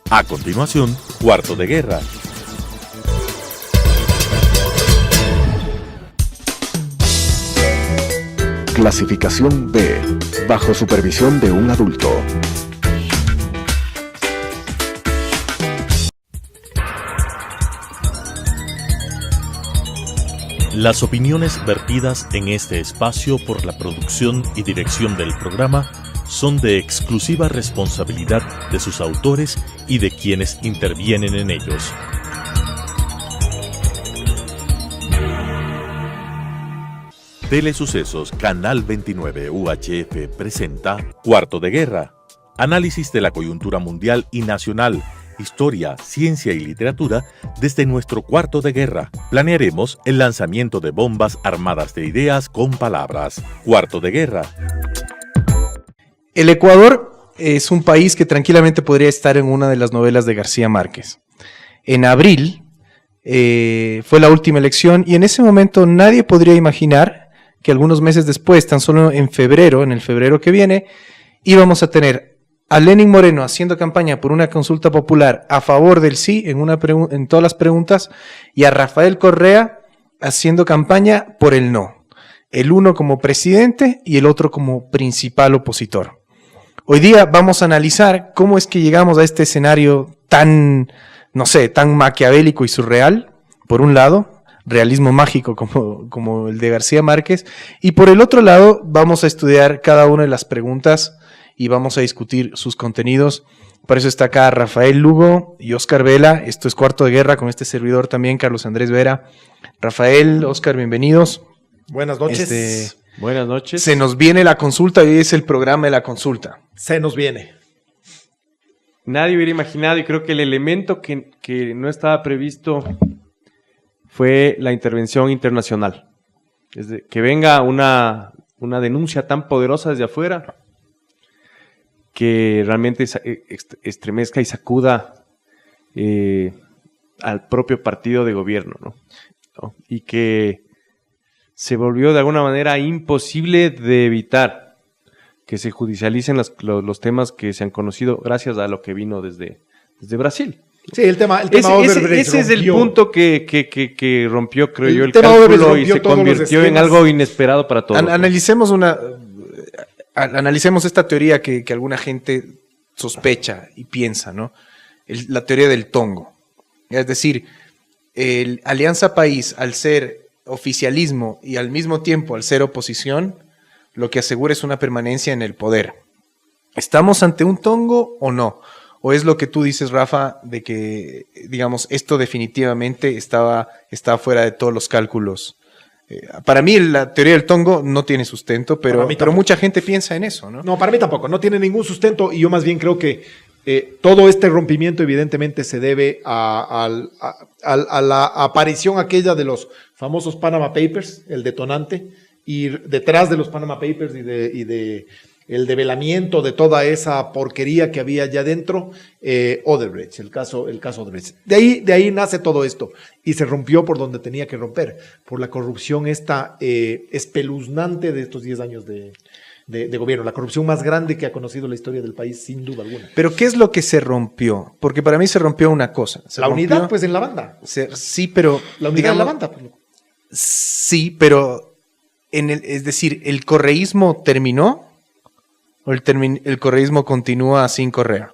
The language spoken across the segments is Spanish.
A continuación, Cuarto de Guerra. Clasificación B, bajo supervisión de un adulto. Las opiniones vertidas en este espacio por la producción y dirección del programa son de exclusiva responsabilidad de sus autores y de quienes intervienen en ellos. Telesucesos Canal 29 UHF presenta Cuarto de Guerra. Análisis de la coyuntura mundial y nacional, historia, ciencia y literatura desde nuestro Cuarto de Guerra. Planearemos el lanzamiento de bombas armadas de ideas con palabras. Cuarto de Guerra. El Ecuador es un país que tranquilamente podría estar en una de las novelas de García Márquez. En abril fue la última elección y en ese momento nadie podría imaginar que algunos meses después, tan solo en febrero, en el febrero que viene, íbamos a tener a Lenín Moreno haciendo campaña por una consulta popular a favor del sí en todas las preguntas y a Rafael Correa haciendo campaña por el no. El uno como presidente y el otro como principal opositor. Hoy día vamos a analizar cómo es que llegamos a este escenario tan maquiavélico y surreal, por un lado, realismo mágico como el de García Márquez, y por el otro lado vamos a estudiar cada una de las preguntas y vamos a discutir sus contenidos. Por eso está acá Rafael Lugo y Oscar Vela. Esto es Cuarto de Guerra con este servidor también, Carlos Andrés Vera. Rafael, Oscar, bienvenidos. Buenas noches. Buenas noches. Se nos viene la consulta y hoy es el programa de la consulta. Se nos viene. Nadie hubiera imaginado, y creo que el elemento que no estaba previsto fue la intervención internacional. Que venga una denuncia tan poderosa desde afuera que realmente estremezca y sacuda al propio partido de gobierno, ¿no? Y que se volvió de alguna manera imposible de evitar que se judicialicen los temas que se han conocido gracias a lo que vino desde Brasil. Sí, el tema ese es el punto que rompió, creo yo, el cálculo y se convirtió en algo inesperado para todos. Analicemos esta teoría que alguna gente sospecha y piensa, ¿no? La teoría del tongo. Es decir, el Alianza País, al ser oficialismo y al mismo tiempo al ser oposición, lo que asegura es una permanencia en el poder. ¿Estamos ante un tongo o no? ¿O es lo que tú dices, Rafa, de que, digamos, esto definitivamente está fuera de todos los cálculos? Para mí la teoría del tongo no tiene sustento, pero mucha gente piensa en eso, ¿no? No, para mí tampoco, no tiene ningún sustento y yo más bien creo que todo este rompimiento evidentemente se debe a la aparición aquella de los famosos Panama Papers, el detonante, y detrás de los Panama Papers y de el develamiento de toda esa porquería que había allá adentro, Odebrecht, el caso Odebrecht. De ahí nace todo esto y se rompió por donde tenía que romper, por la corrupción esta espeluznante de estos 10 años de gobierno, la corrupción más grande que ha conocido la historia del país, sin duda alguna. Pero ¿qué es lo que se rompió? Porque para mí se rompió una cosa. Unidad, pues, en la banda. Sí, pero... La unidad en la banda. Sí, pero... es decir, ¿el correísmo terminó? ¿O el correísmo continúa sin Correa?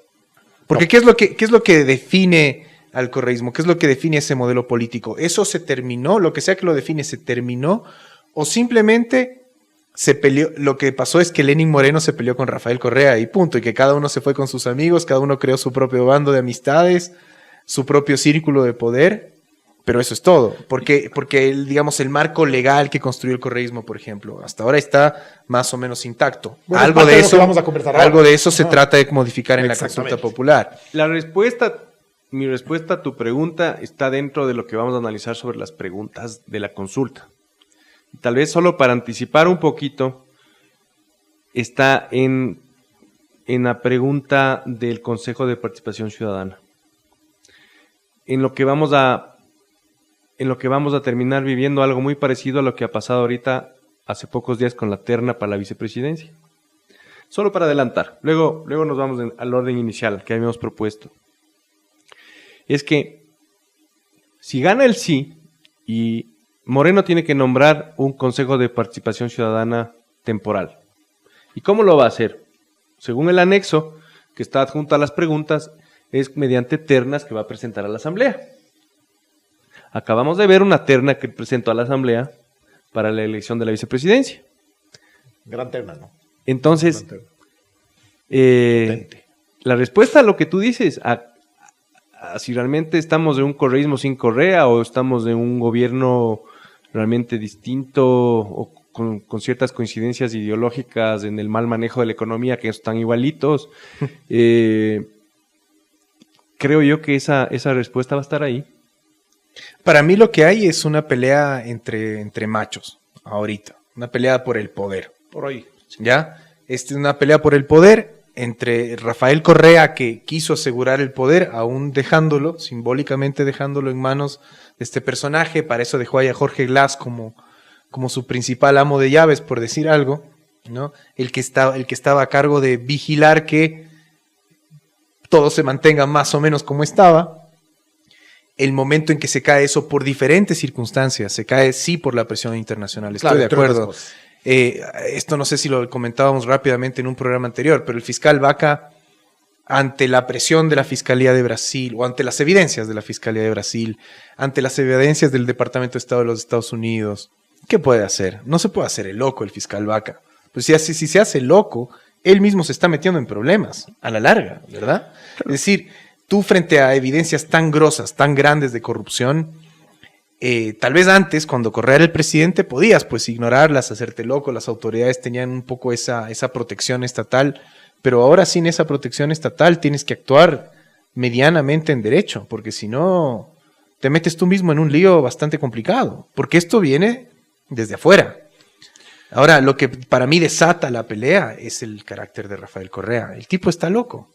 Porque no. ¿Qué es lo que define al correísmo? ¿Qué es lo que define ese modelo político? ¿Eso se terminó? Lo que sea que lo define, ¿se terminó? ¿O simplemente se peleó? Lo que pasó es que Lenín Moreno se peleó con Rafael Correa y punto. Y que cada uno se fue con sus amigos, cada uno creó su propio bando de amistades, su propio círculo de poder. Pero eso es todo, porque el marco legal que construyó el correísmo, por ejemplo, hasta ahora está más o menos intacto. Bueno, algo de eso se trata de modificar en la consulta popular. Mi respuesta a tu pregunta está dentro de lo que vamos a analizar sobre las preguntas de la consulta. Y tal vez solo para anticipar un poquito, está en la pregunta del Consejo de Participación Ciudadana. En lo que vamos a terminar viviendo algo muy parecido a lo que ha pasado ahorita hace pocos días con la terna para la vicepresidencia. Solo para adelantar, luego nos vamos al orden inicial que habíamos propuesto. es que si gana el sí y Moreno tiene que nombrar un Consejo de Participación Ciudadana temporal. ¿Y cómo lo va a hacer? Según el anexo que está adjunto a las preguntas, es mediante ternas que va a presentar a la Asamblea. Acabamos de ver una terna que presentó a la Asamblea para la elección de la vicepresidencia. Gran terna, ¿no? Entonces, Gran terna. la respuesta a lo que tú dices, a si realmente estamos de un correísmo sin Correa o estamos de un gobierno realmente distinto o con ciertas coincidencias ideológicas en el mal manejo de la economía que están igualitos, creo yo que esa respuesta va a estar ahí. Para mí lo que hay es una pelea entre machos, ahorita. Una pelea por el poder. Por ahí. ¿Ya? Es una pelea por el poder entre Rafael Correa, que quiso asegurar el poder, aún dejándolo, simbólicamente dejándolo en manos de este personaje. Para eso dejó ahí a Jorge Glass como su principal amo de llaves, por decir algo, ¿no? El que estaba a cargo de vigilar que todo se mantenga más o menos como estaba. El momento en que se cae eso por diferentes circunstancias, se cae sí por la presión internacional, estoy de acuerdo. Esto no sé si lo comentábamos rápidamente en un programa anterior, pero el fiscal Vaca, ante la presión de la Fiscalía de Brasil, o ante las evidencias de la Fiscalía de Brasil, ante las evidencias del Departamento de Estado de los Estados Unidos, ¿qué puede hacer? No se puede hacer el loco el fiscal Vaca. Pues si se hace loco, él mismo se está metiendo en problemas, a la larga, ¿verdad? Es decir, tú frente a evidencias tan grosas, tan grandes de corrupción, tal vez antes, cuando Correa era el presidente, podías pues ignorarlas, hacerte loco, las autoridades tenían un poco esa protección estatal, pero ahora sin esa protección estatal tienes que actuar medianamente en derecho, porque si no, te metes tú mismo en un lío bastante complicado, porque esto viene desde afuera. Ahora, lo que para mí desata la pelea es el carácter de Rafael Correa. El tipo está loco.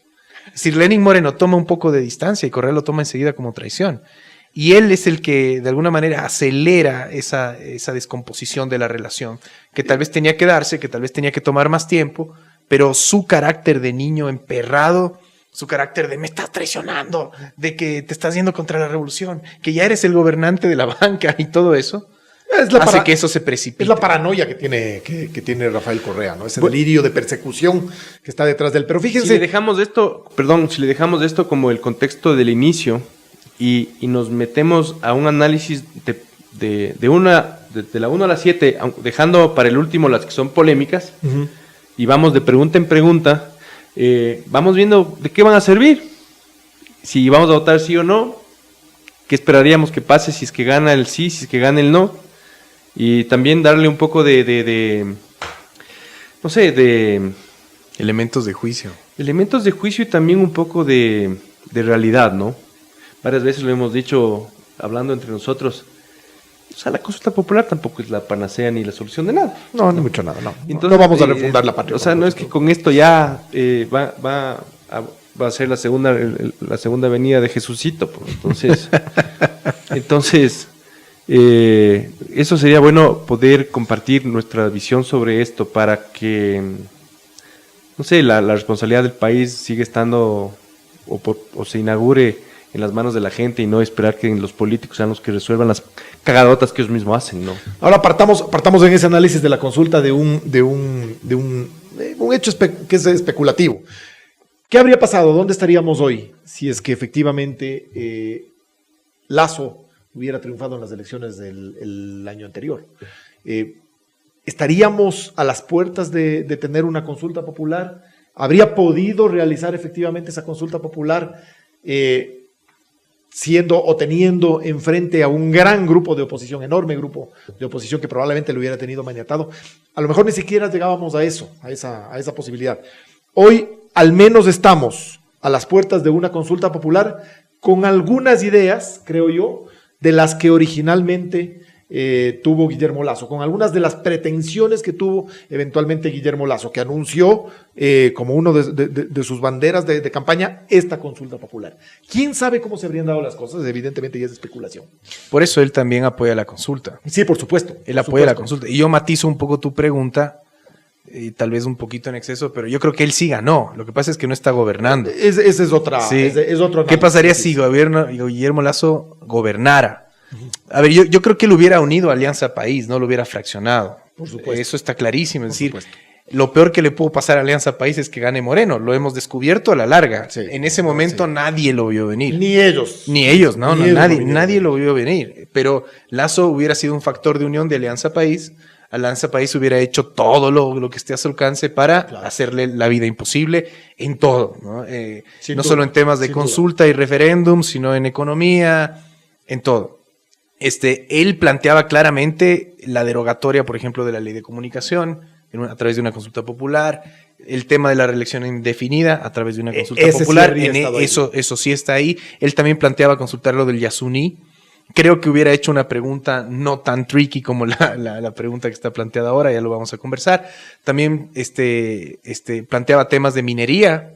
Es decir, Lenín Moreno toma un poco de distancia y Correa lo toma enseguida como traición. Y él es el que de alguna manera acelera esa descomposición de la relación, que tal vez tenía que darse, que tal vez tenía que tomar más tiempo, pero su carácter de niño emperrado, su carácter de me estás traicionando, de que te estás yendo contra la revolución, que ya eres el gobernante de la banca y todo eso, hace que eso se precipite. Es la paranoia que tiene Rafael Correa, ¿no? Ese delirio de persecución que está detrás de él. Pero fíjense. Si le dejamos de esto como el contexto del inicio y nos metemos a un análisis de la 1 a la 7, dejando para el último las que son polémicas, y vamos de pregunta en pregunta, vamos viendo de qué van a servir. Si vamos a votar sí o no, qué esperaríamos que pase si es que gana el sí, si es que gana el no. Y también darle un poco de elementos de juicio. Elementos de juicio y también un poco de realidad, ¿no? Varias veces lo hemos dicho, hablando entre nosotros. O sea, la consulta popular tampoco es la panacea ni la solución de nada. No, ni mucho nada, no. Entonces, no vamos a refundar la patria. O sea, no es que con esto ya va a ser la segunda venida de Jesucito. Pues. Entonces, eso sería bueno poder compartir nuestra visión sobre esto para que, no sé, la responsabilidad del país siga estando o se inaugure en las manos de la gente y no esperar que los políticos sean los que resuelvan las cagadotas que ellos mismos hacen, ¿no? Ahora partamos en ese análisis de la consulta de un hecho que es especulativo. ¿Qué habría pasado? ¿Dónde estaríamos hoy si es que efectivamente Lasso hubiera triunfado en las elecciones del año anterior? ¿Estaríamos a las puertas de tener una consulta popular? ¿Habría podido realizar efectivamente esa consulta popular siendo o teniendo enfrente a un gran grupo de oposición, enorme grupo de oposición que probablemente lo hubiera tenido maniatado? A lo mejor ni siquiera llegábamos a eso, a esa posibilidad. Hoy al menos estamos a las puertas de una consulta popular con algunas ideas, creo yo, de las que originalmente tuvo Guillermo Lasso, con algunas de las pretensiones que tuvo eventualmente Guillermo Lasso, que anunció como uno de sus banderas de campaña esta consulta popular. ¿Quién sabe cómo se habrían dado las cosas? Evidentemente ya es especulación. Por eso él también apoya la consulta. Sí, por supuesto. Él apoya la consulta. Y yo matizo un poco tu pregunta tal vez un poquito en exceso, pero yo creo que él sí ganó. Lo que pasa es que no está gobernando. Ese es otra. Sí. Es otro ¿Qué análisis. pasaría si Guillermo Lasso gobernara? A ver, yo creo que él hubiera unido a Alianza País, no lo hubiera fraccionado. Por supuesto. Eso está clarísimo. Es Por decir, supuesto. lo peor que le pudo pasar a Alianza País es que gane Moreno. Lo hemos descubierto a la larga. Sí. En ese momento Sí. nadie lo vio venir. Ni ellos. Ni ellos, no, Ni no, ellos nadie, lo vieron nadie venir. lo vio venir. Pero Lasso hubiera sido un factor de unión de Alianza País. Alianza País hubiera hecho todo lo que esté a su alcance para Claro. hacerle la vida imposible en todo, ¿no? Sin No duda, solo en temas de sin consulta y referéndum, sino en economía, en todo. Él planteaba claramente la derogatoria, por ejemplo, de la ley de comunicación a través de una consulta popular, el tema de la reelección indefinida a través de una consulta ese sí popular, habría estado ahí. eso sí está ahí. Él también planteaba consultar lo del Yasuní. Creo que hubiera hecho una pregunta no tan tricky como la pregunta que está planteada ahora, ya lo vamos a conversar. También planteaba temas de minería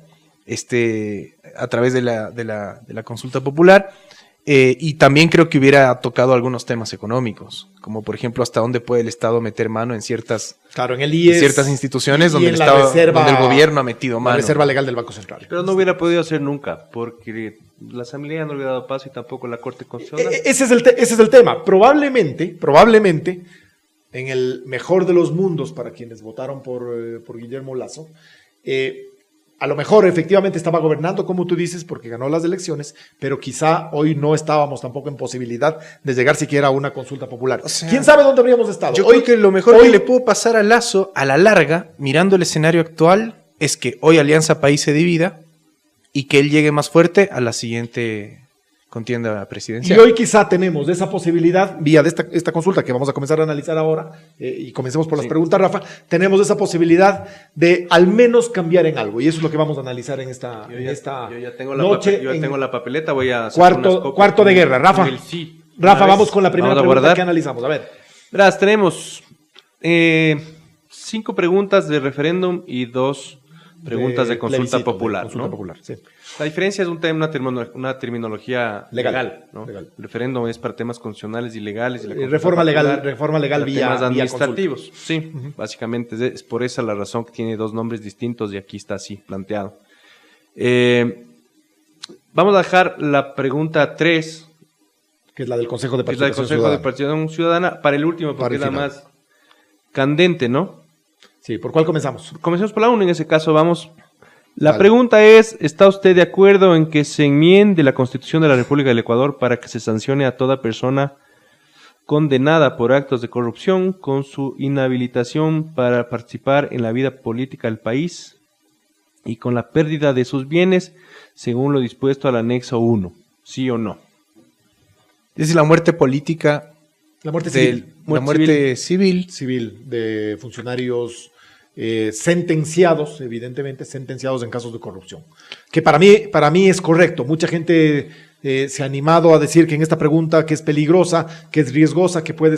a través de la consulta popular. Y también creo que hubiera tocado algunos temas económicos, como por ejemplo hasta dónde puede el Estado meter mano en ciertas Claro, en el IES. ciertas instituciones y donde el en la Estado, reserva- donde el gobierno ha metido La mano. Reserva Legal del Banco Central. Pero no hubiera podido hacer nunca, porque la Asamblea no le hubiera dado paso y tampoco la Corte Constitucional. Ese es el tema. Probablemente, en el mejor de los mundos para quienes votaron por Guillermo Lasso, a lo mejor efectivamente estaba gobernando, como tú dices, porque ganó las elecciones, pero quizá hoy no estábamos tampoco en posibilidad de llegar siquiera a una consulta popular. O sea, ¿Quién sabe dónde habríamos estado? Yo Hoy- creo que lo mejor hoy- que le pudo pasar a Lasso a la larga, mirando el escenario actual, es que hoy Alianza País se divida y que él llegue más fuerte a la siguiente contienda Y presidencial. hoy quizá tenemos esa posibilidad, vía de esta consulta que vamos a comenzar a analizar ahora, y comencemos por las preguntas, Rafa, tenemos esa posibilidad de al menos cambiar en algo, y eso es lo que vamos a analizar en esta Yo ya tengo noche. tengo la papeleta, voy a hacer Cuarto- unas copias cuarto de con- guerra. Rafa. con el sí. Rafa, Una vamos vez. con la primera Vamos a pregunta guardar. que analizamos. A ver. Verás, tenemos 5 preguntas de referéndum y 2 preguntas de consulta plebiscito, popular. de consulta ¿no? popular, sí. La diferencia es un tema, una terminología Legal, legal. ¿no? legal. El referéndum es para temas constitucionales y legales. Y la consulta Reforma legal para vía temas vía administrativos. Sí, básicamente es por esa la razón que tiene 2 nombres distintos y aquí está así planteado. Vamos a dejar la pregunta 3, que es la del Consejo de que es la del Participación Consejo de Ciudadana. Participación Ciudadana, para el último, Para porque el es la final. más candente, ¿no? Sí, ¿por cuál comenzamos? Comencemos por la 1, en ese caso vamos. La Vale. pregunta es, ¿está usted de acuerdo en que se enmiende la Constitución de la República del Ecuador para que se sancione a toda persona condenada por actos de corrupción con su inhabilitación para participar en la vida política del país y con la pérdida de sus bienes según lo dispuesto al anexo 1? ¿Sí o no? Es decir, la muerte política, La muerte la muerte civil. civil de funcionarios sentenciados, evidentemente sentenciados en casos de corrupción. Que para mí es correcto. Mucha gente se ha animado a decir que en esta pregunta que es peligrosa, que es riesgosa, que puede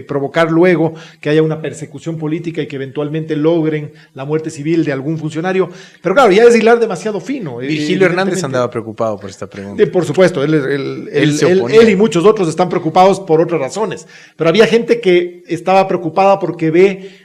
provocar luego que haya una persecución política y que eventualmente logren la muerte civil de algún funcionario. Pero claro, ya es hilar demasiado fino. Virgilio Hernández Evidentemente. andaba preocupado por esta pregunta. Por supuesto, él se oponía. él y muchos otros están preocupados por otras razones, pero había gente que estaba preocupada porque ve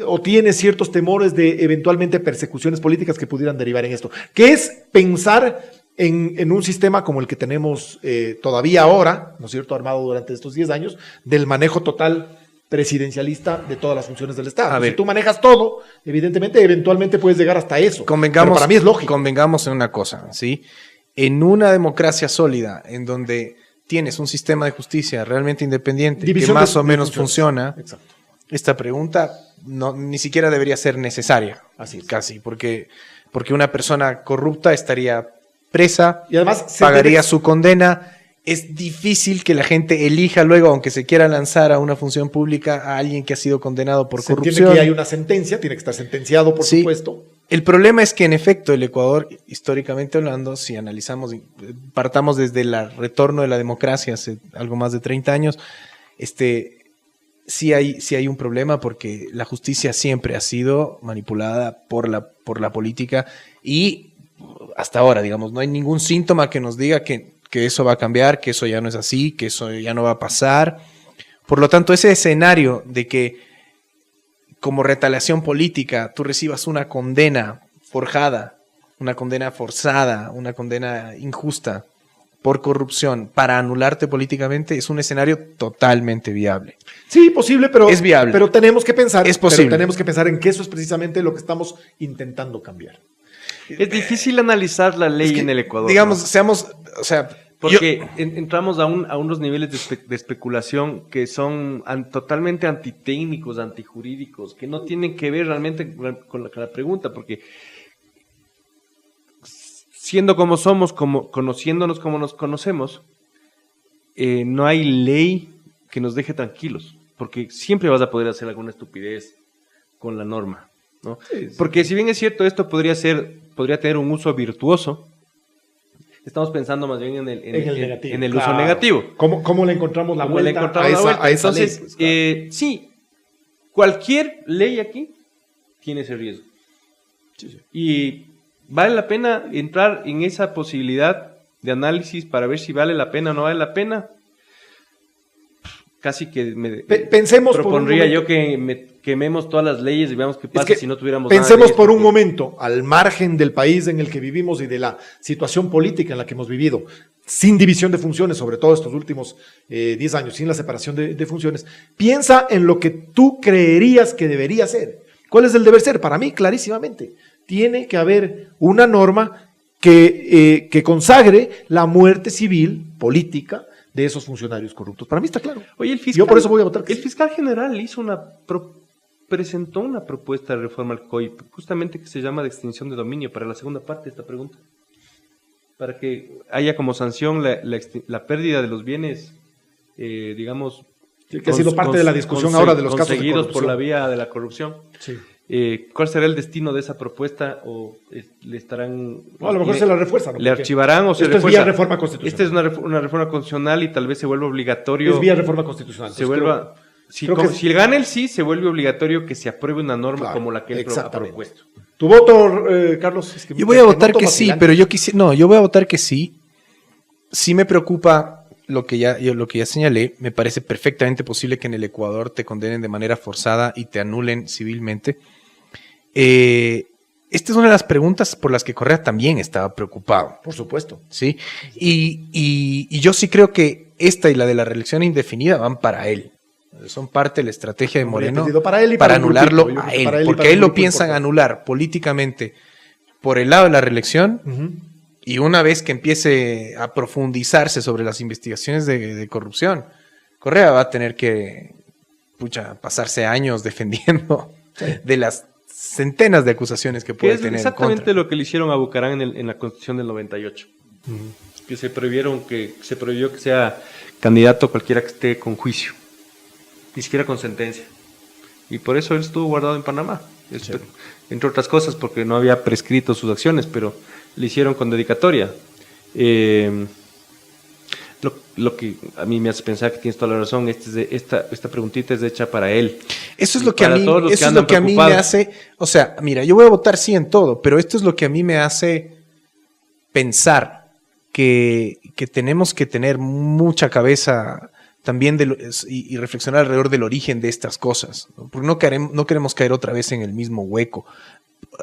o tiene ciertos temores de eventualmente persecuciones políticas que pudieran derivar en esto, que es pensar en un sistema como el que tenemos todavía ahora, ¿no es cierto?, armado durante estos 10 años, del manejo total presidencialista de todas las funciones del Estado. A ver. Si tú manejas todo, evidentemente, eventualmente puedes llegar hasta eso. Pero para mí es lógico. Convengamos en una cosa, ¿sí? En una democracia sólida, en donde tienes un sistema de justicia realmente independiente, División que más de o menos funciones. funciona, Exacto. esta pregunta ni siquiera debería ser necesaria. Así es. Casi, porque una persona corrupta estaría presa, Y además pagaría su condena. Es difícil que la gente elija luego, aunque se quiera lanzar a una función pública, a alguien que ha sido condenado por se entiende corrupción. que hay una sentencia, tiene que estar sentenciado, por Sí. supuesto. El problema es que, en efecto, el Ecuador, históricamente hablando, si analizamos, partamos desde el retorno de la democracia hace algo más de 30 años, sí hay un problema porque la justicia siempre ha sido manipulada por la política y hasta ahora, digamos, no hay ningún síntoma que nos diga que eso va a cambiar, que eso ya no es así, que eso ya no va a pasar. Por lo tanto, ese escenario de que como retaliación política tú recibas una condena forjada, una condena forzada, una condena injusta por corrupción para anularte políticamente, es un escenario totalmente viable. Sí, posible, pero Es viable. Pero tenemos que pensar, Es posible. pero tenemos que pensar en que eso es precisamente lo que estamos intentando cambiar. Es difícil analizar la ley Es que, en el Ecuador. digamos, ¿no? seamos, o sea, Porque entramos a unos niveles de especulación que son totalmente antitécnicos, antijurídicos, que no tienen que ver realmente con la pregunta, porque siendo como somos, conociéndonos como nos conocemos, no hay ley que nos deje tranquilos, porque siempre vas a poder hacer alguna estupidez con la norma, ¿no? Sí, sí. Porque si bien es cierto, esto podría tener un uso virtuoso. Estamos pensando más bien en el uso Claro. negativo. ¿Cómo le encontramos la ¿Cómo le vuelta encontramos a la esa, vuelta? a esa Entonces, ley? Pues, claro. sí, cualquier ley aquí tiene ese riesgo. Y vale la pena entrar en esa posibilidad de análisis para ver si vale la pena o no vale la pena. Casi que Pensemos por un propondría momento. yo que quememos todas las leyes y veamos qué Es pasa que si no tuviéramos pensemos nada de por un porque- momento, al margen del país en el que vivimos y de la situación política en la que hemos vivido, sin división de funciones, sobre todo estos últimos 10 años, sin la separación de funciones, piensa en lo que tú creerías que debería ser. ¿Cuál es el deber ser? Para mí, clarísimamente, tiene que haber una norma que consagre la muerte civil, política, de esos funcionarios corruptos. Para mí está claro. Oye, el fiscal, Yo por eso voy a votar que el sí. fiscal general presentó una propuesta de reforma al COI, justamente que se llama de extinción de dominio, para la segunda parte de esta pregunta. Para que haya como sanción la pérdida de los bienes, digamos... Sí, que ha sido parte de la discusión ahora de los casos de conseguidos por corrupción. la vía de la corrupción. Sí. ¿Cuál será el destino de esa propuesta? ¿O le estarán... No, a lo mejor se la refuerza, ¿no? ¿Le Porque archivarán o se esto es refuerza? vía reforma constitucional. Esta es una reforma constitucional y tal vez se vuelva obligatorio... Es vía reforma constitucional. se Entonces, vuelva... creo que si gana el sí, se vuelve obligatorio que se apruebe una norma Claro, como la que él ha exactamente. propuesto. ¿Tu voto, Carlos? Es que yo voy a te votar noto que sí, vacilante. pero yo voy a votar que sí. Sí me preocupa lo que ya señalé. Me parece perfectamente posible que en el Ecuador te condenen de manera forzada y te anulen civilmente. Esta es una de las preguntas por las que Correa también estaba preocupado, Por supuesto. ¿sí? Y yo sí creo que esta y la de la reelección indefinida van para él. Son parte de la estrategia de Como había Moreno entendido, para él y para para el anularlo grupito. Yo creo a que él, para él y porque para a el él lo grupo piensan importante. anular políticamente por el lado de la reelección. Ujú. Y una vez que empiece a profundizarse sobre las investigaciones de corrupción, Correa va a tener que pasarse años defendiendo de las centenas de acusaciones que Que puede es tener en exactamente contra. lo que le hicieron a Bucarán en la Constitución del 98. Que se prohibió que sea candidato cualquiera que esté con juicio, ni siquiera con sentencia. Y por eso él estuvo guardado en Panamá. Entre otras cosas, porque no había prescrito sus acciones, pero le hicieron con dedicatoria. Lo que a mí me hace pensar que tienes toda la razón, esta preguntita es hecha para él. Eso es Y lo que a para mí, todos los que eso es andan lo que a mí me preocupados. hace, o sea, mira, yo voy a votar sí en todo, pero esto es lo que a mí me hace pensar que tenemos que tener mucha cabeza también y reflexionar alrededor del origen de estas cosas, ¿no? Porque no queremos caer otra vez en el mismo hueco.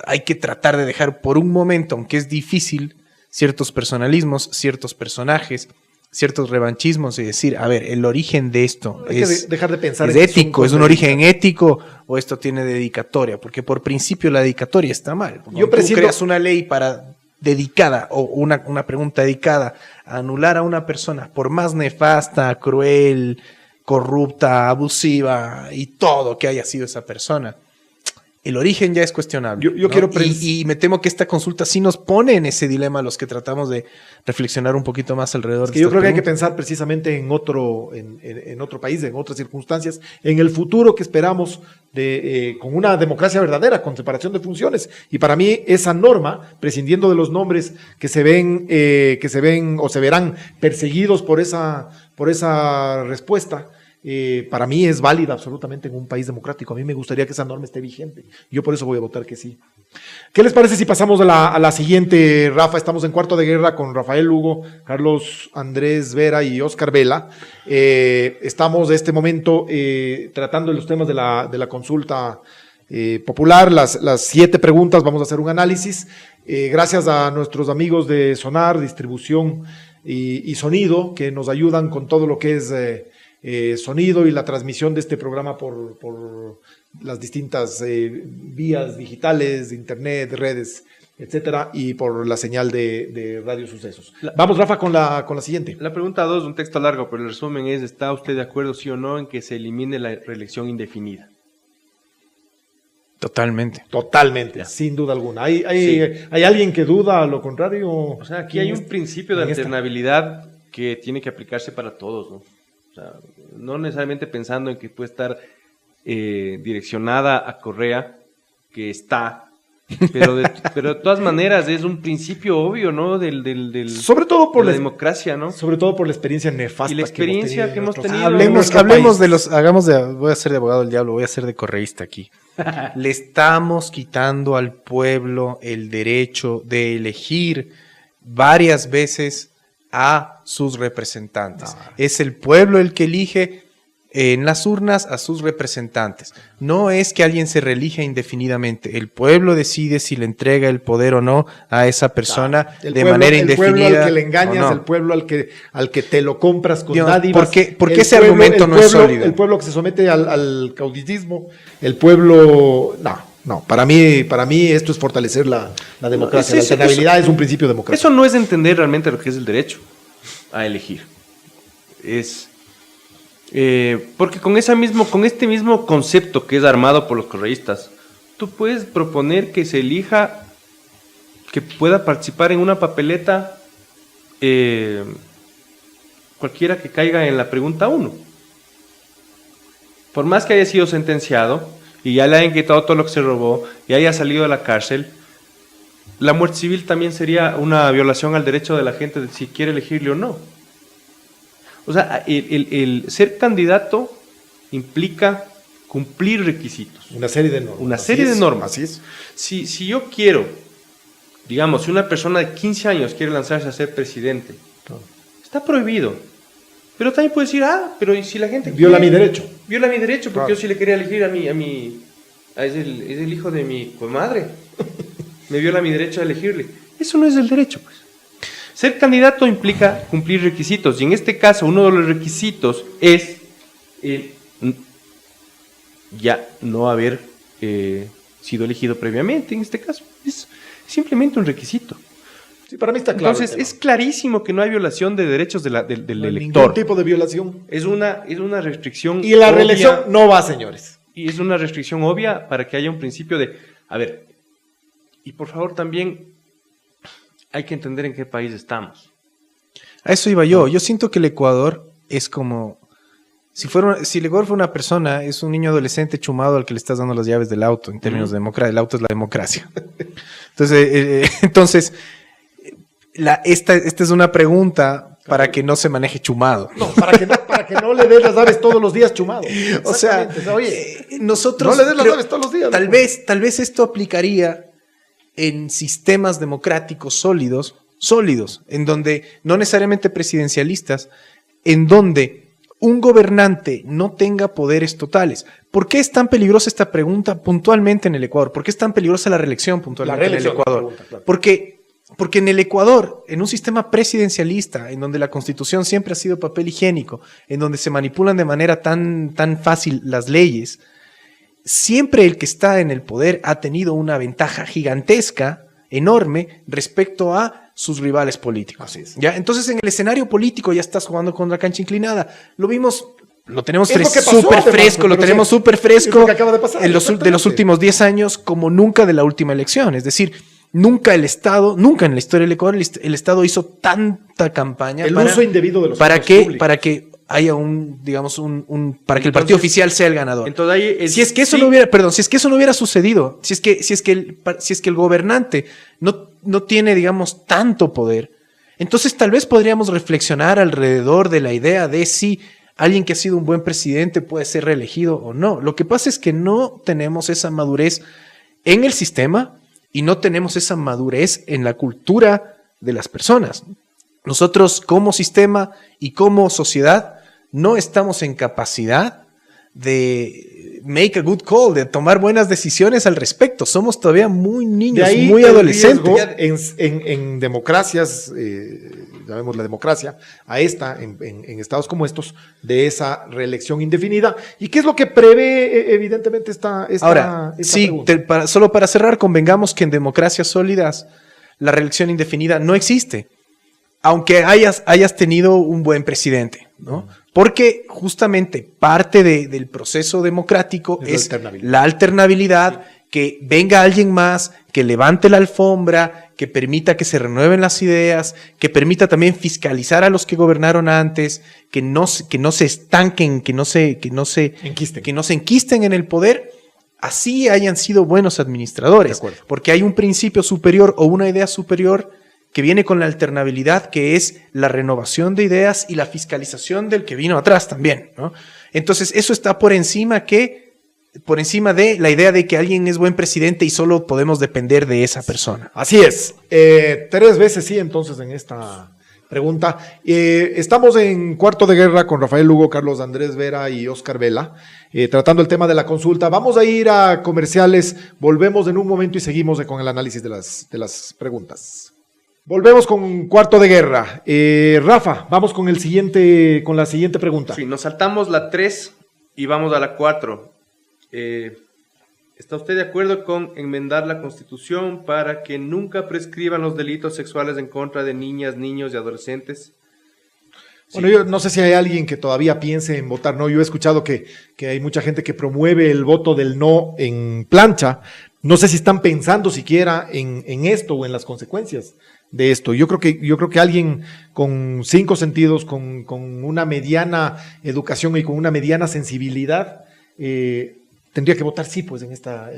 Hay que tratar de dejar por un momento, aunque es difícil, ciertos personalismos, ciertos personajes, ciertos revanchismos y decir, a ver, el origen de esto Hay que dejar de pensar es en que son ético, es un cosas origen ético o esto tiene dedicatoria, porque por principio la dedicatoria está mal. Cuando Yo tú presiento- creas una ley dedicada o una pregunta dedicada a anular a una persona, por más nefasta, cruel, corrupta, abusiva y todo que haya sido esa persona, el origen ya es cuestionable. Yo ¿no? quiero y me temo que esta consulta sí nos pone en ese dilema a los que tratamos de reflexionar un poquito más alrededor Es que de yo estas creo que hay que preguntas. pensar precisamente en otro país, en otras circunstancias, en el futuro que esperamos con una democracia verdadera, con separación de funciones. Y para mí esa norma, prescindiendo de los nombres que se ven o se verán perseguidos por esa respuesta, para mí es válida absolutamente en un país democrático. A mí me gustaría que esa norma esté vigente. Yo por eso voy a votar que sí. ¿Qué les parece si pasamos a la siguiente, Rafa? Estamos en Cuarto de Guerra con Rafael Lugo, Carlos Andrés Vera y Oscar Vela. Estamos de este momento tratando los temas de la consulta popular, las 7 preguntas, vamos a hacer un análisis. Gracias a nuestros amigos de Sonar, Distribución y Sonido, que nos ayudan con todo lo que es sonido y la transmisión de este programa por las distintas vías digitales, internet, redes, etcétera, y por la señal de Radio Sucesos. Vamos, Rafa, con la siguiente. La pregunta 2, un texto largo, pero el resumen es, ¿está usted de acuerdo, sí o no, en que se elimine la reelección indefinida? Totalmente. Totalmente, Ya. sin duda alguna. Sí. ¿Hay alguien que duda a lo contrario? O sea, aquí hay un principio de alternabilidad que tiene que aplicarse para todos, ¿no? O sea, no necesariamente pensando en que puede estar direccionada a Correa, que está, pero de todas maneras es un principio obvio, ¿no? Sobre todo por de la la democracia, ¿no? Sobre todo por la experiencia nefasta. Y la experiencia que hemos tenido. Hablemos hablemos de los, voy a ser de abogado del diablo, voy a ser de correísta aquí. Le estamos quitando al pueblo el derecho de elegir varias veces a sus representantes. Es el pueblo el que elige en las urnas a sus representantes. No es que alguien se reelija indefinidamente. El pueblo decide si le entrega el poder o no a esa persona manera indefinida. El pueblo al que le engañas, no. el pueblo al que te lo compras con Dios, dádivas. ¿por qué ese argumento no es sólido? El pueblo que se somete al caudillismo, el pueblo... No, para mí esto es fortalecer la democracia. La alternabilidad es un principio democrático. Eso no es entender realmente lo que es el derecho a elegir. Es... porque con este mismo concepto que es armado por los correístas, tú puedes proponer que se elija, que pueda participar en una papeleta cualquiera que caiga en la pregunta 1. Por más que haya sido sentenciado y ya le hayan quitado todo lo que se robó y haya salido de la cárcel, la muerte civil también sería una violación al derecho de la gente de si quiere elegirle o no. O sea, el ser candidato implica cumplir requisitos. Una serie de normas. Una serie de normas. Así es. Si yo quiero, digamos, si una persona de 15 años quiere lanzarse a ser presidente, está prohibido. Pero también puede decir, pero ¿y si la gente viola mi derecho? Viola mi derecho, porque Claro. yo sí le quería elegir es el hijo de mi comadre. Me viola mi derecho a elegirle. Eso no es el derecho, pues. Ser candidato implica cumplir requisitos, y en este caso uno de los requisitos es ya no haber sido elegido previamente, en este caso. Es simplemente un requisito. Sí, para mí está claro. Entonces, es clarísimo que no hay violación de derechos del no hay elector. ningún tipo de violación. Es una restricción Y la obvia, reelección no va, señores. y es una restricción obvia para que haya un principio de, a ver, y por favor también hay que entender en qué país estamos. A eso iba yo. Yo siento que el Ecuador es como... Si el Ecuador fuera una persona, es un niño adolescente chumado al que le estás dando las llaves del auto, en términos de democracia. El auto es la democracia. Entonces esta es una pregunta para que no se maneje chumado. No, para que no le des las aves todos los días chumado. O sea, Exactamente. Oye, nosotros... no le des las aves todos los días. Tal vez esto aplicaría en sistemas democráticos sólidos, en donde, no necesariamente presidencialistas, en donde un gobernante no tenga poderes totales. ¿Por qué es tan peligrosa esta pregunta puntualmente en el Ecuador? ¿Por qué es tan peligrosa la reelección puntualmente en el Ecuador? Pregunta, claro. Porque en el Ecuador, en un sistema presidencialista, en donde la Constitución siempre ha sido papel higiénico, en donde se manipulan de manera tan fácil las leyes, siempre el que está en el poder ha tenido una ventaja gigantesca, enorme, respecto a sus rivales políticos. Así es. ¿Ya? Entonces, en el escenario político ya estás jugando contra cancha inclinada. Lo vimos, lo tenemos Es lo que pasó, súper además, fresco, lo pero tenemos sí, súper es fresco lo que acaba de pasar, de los exactamente. últimos 10 años, como nunca de la última elección. Es decir, nunca en la historia del Ecuador, el Estado hizo tanta campaña El uso indebido de los para fondos que públicos. para que haya para que el partido oficial sea el ganador. Entonces ahí Si es que eso no hubiera sucedido, si es que el gobernante no tiene, digamos, tanto poder, entonces tal vez podríamos reflexionar alrededor de la idea de si alguien que ha sido un buen presidente puede ser reelegido o no. Lo que pasa es que no tenemos esa madurez en el sistema y no tenemos esa madurez en la cultura de las personas. Nosotros como sistema y como sociedad no estamos en capacidad de make a good call, de tomar buenas decisiones al respecto. Somos todavía muy De niños, ahí muy el adolescentes. riesgo en democracias, llamemos la democracia, a esta, en estados como estos, de esa reelección indefinida. ¿Y qué es lo que prevé, evidentemente, esta Ahora, sí, pregunta? solo para cerrar, convengamos que en democracias sólidas la reelección indefinida no existe, aunque hayas tenido un buen presidente, ¿no? Porque justamente parte del proceso democrático es la alternabilidad, que venga alguien más, que levante la alfombra, que permita que se renueven las ideas, que permita también fiscalizar a los que gobernaron antes, que no se estanquen, que no se enquisten en el poder, así hayan sido buenos administradores. Porque hay un principio superior o una idea superior que viene con la alternabilidad, que es la renovación de ideas y la fiscalización del que vino atrás también, ¿no? Entonces, eso está por encima de la idea de que alguien es buen presidente y solo podemos depender de esa persona. Así es. 3 veces sí, entonces, en esta pregunta. Estamos en Cuarto de Guerra con Rafael Lugo, Carlos Andrés Vera y Oscar Vela, tratando el tema de la consulta. Vamos a ir a comerciales, volvemos en un momento y seguimos con el análisis de las preguntas. Volvemos con Cuarto de Guerra. Rafa, vamos con la siguiente pregunta. Sí, nos saltamos la 3 y vamos a la 4. ¿Está usted de acuerdo con enmendar la Constitución para que nunca prescriban los delitos sexuales en contra de niñas, niños y adolescentes? Bueno, yo no sé si hay alguien que todavía piense en votar no. Yo he escuchado que hay mucha gente que promueve el voto del no en plancha. No sé si están pensando siquiera en esto o en las consecuencias de esto. Yo creo que alguien con 5 sentidos, con una mediana educación y con una mediana sensibilidad, tendría que votar sí, pues, en esta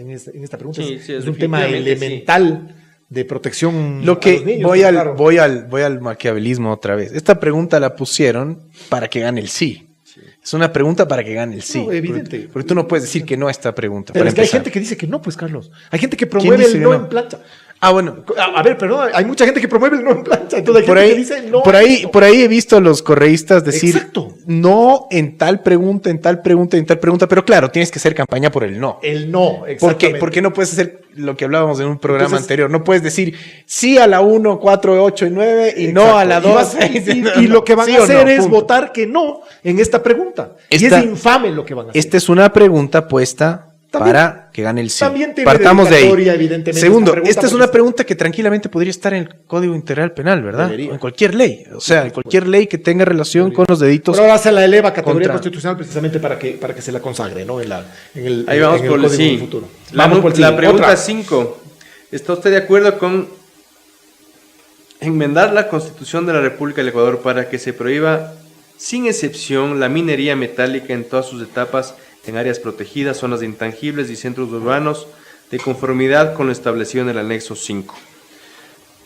pregunta. Sí, es un tema elemental de protección Lo que a los niños. voy al maquiavelismo otra vez. Esta pregunta la pusieron para que gane el sí. Es una pregunta para que gane el sí. No, evidente. Porque tú no puedes decir que no a esta pregunta. Pero para es que hay empezar. gente que dice que no, pues, Carlos. Hay gente que promueve el no en plancha. Ah, bueno. A ver, perdón, hay mucha gente que promueve el no en plancha. Entonces hay gente que dice no. Por ahí he visto a los correístas decir Exacto. no en tal pregunta, en tal pregunta, en tal pregunta. Pero claro, tienes que hacer campaña por el no. El no, exactamente. ¿Por qué no puedes hacer lo que hablábamos en un programa Entonces, anterior? No puedes decir sí a la 1, 4, 8 y 9 y no a la 2. Y lo que van ¿Sí a o hacer no? es Punto. votar que no en esta pregunta. Y es infame lo que van a hacer. Esta es una pregunta puesta para que gane el sí. También tiene Partamos de ahí. dedicatoria, evidentemente, Segundo, esta pregunta, esta es porque una pregunta que tranquilamente podría estar en el Código Integral Penal, ¿verdad? Debería. O en cualquier ley. O sea, en cualquier ley que tenga relación con los delitos. Pero ahora se la eleva a categoría contra- constitucional precisamente para que se la consagre, ¿no? Ahí vamos por el código sí. del futuro. La Vamos por el sí. pregunta Otra. 5. ¿Está usted de acuerdo con enmendar la Constitución de la República del Ecuador para que se prohíba, sin excepción, la minería metálica en todas sus etapas en áreas protegidas, zonas intangibles y centros urbanos, de conformidad con lo establecido en el anexo 5?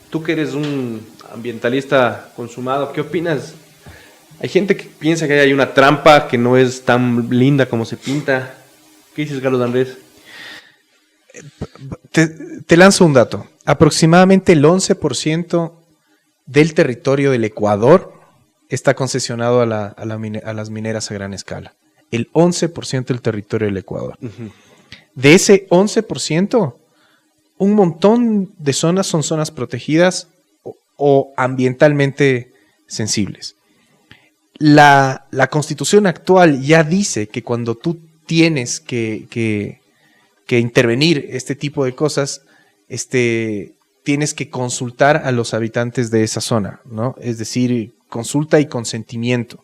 Tú que eres un ambientalista consumado, ¿qué opinas? Hay gente que piensa que hay una trampa que no es tan linda como se pinta. ¿Qué dices, Carlos Andrés? Te lanzo un dato. Aproximadamente el 11% del territorio del Ecuador está concesionado a las mineras a gran escala. El 11% del territorio del Ecuador. De ese 11%, un montón de zonas son zonas protegidas o ambientalmente sensibles. La Constitución actual ya dice que cuando tú tienes que intervenir este tipo de cosas, tienes que consultar a los habitantes de esa zona, ¿no? Es decir, consulta y consentimiento.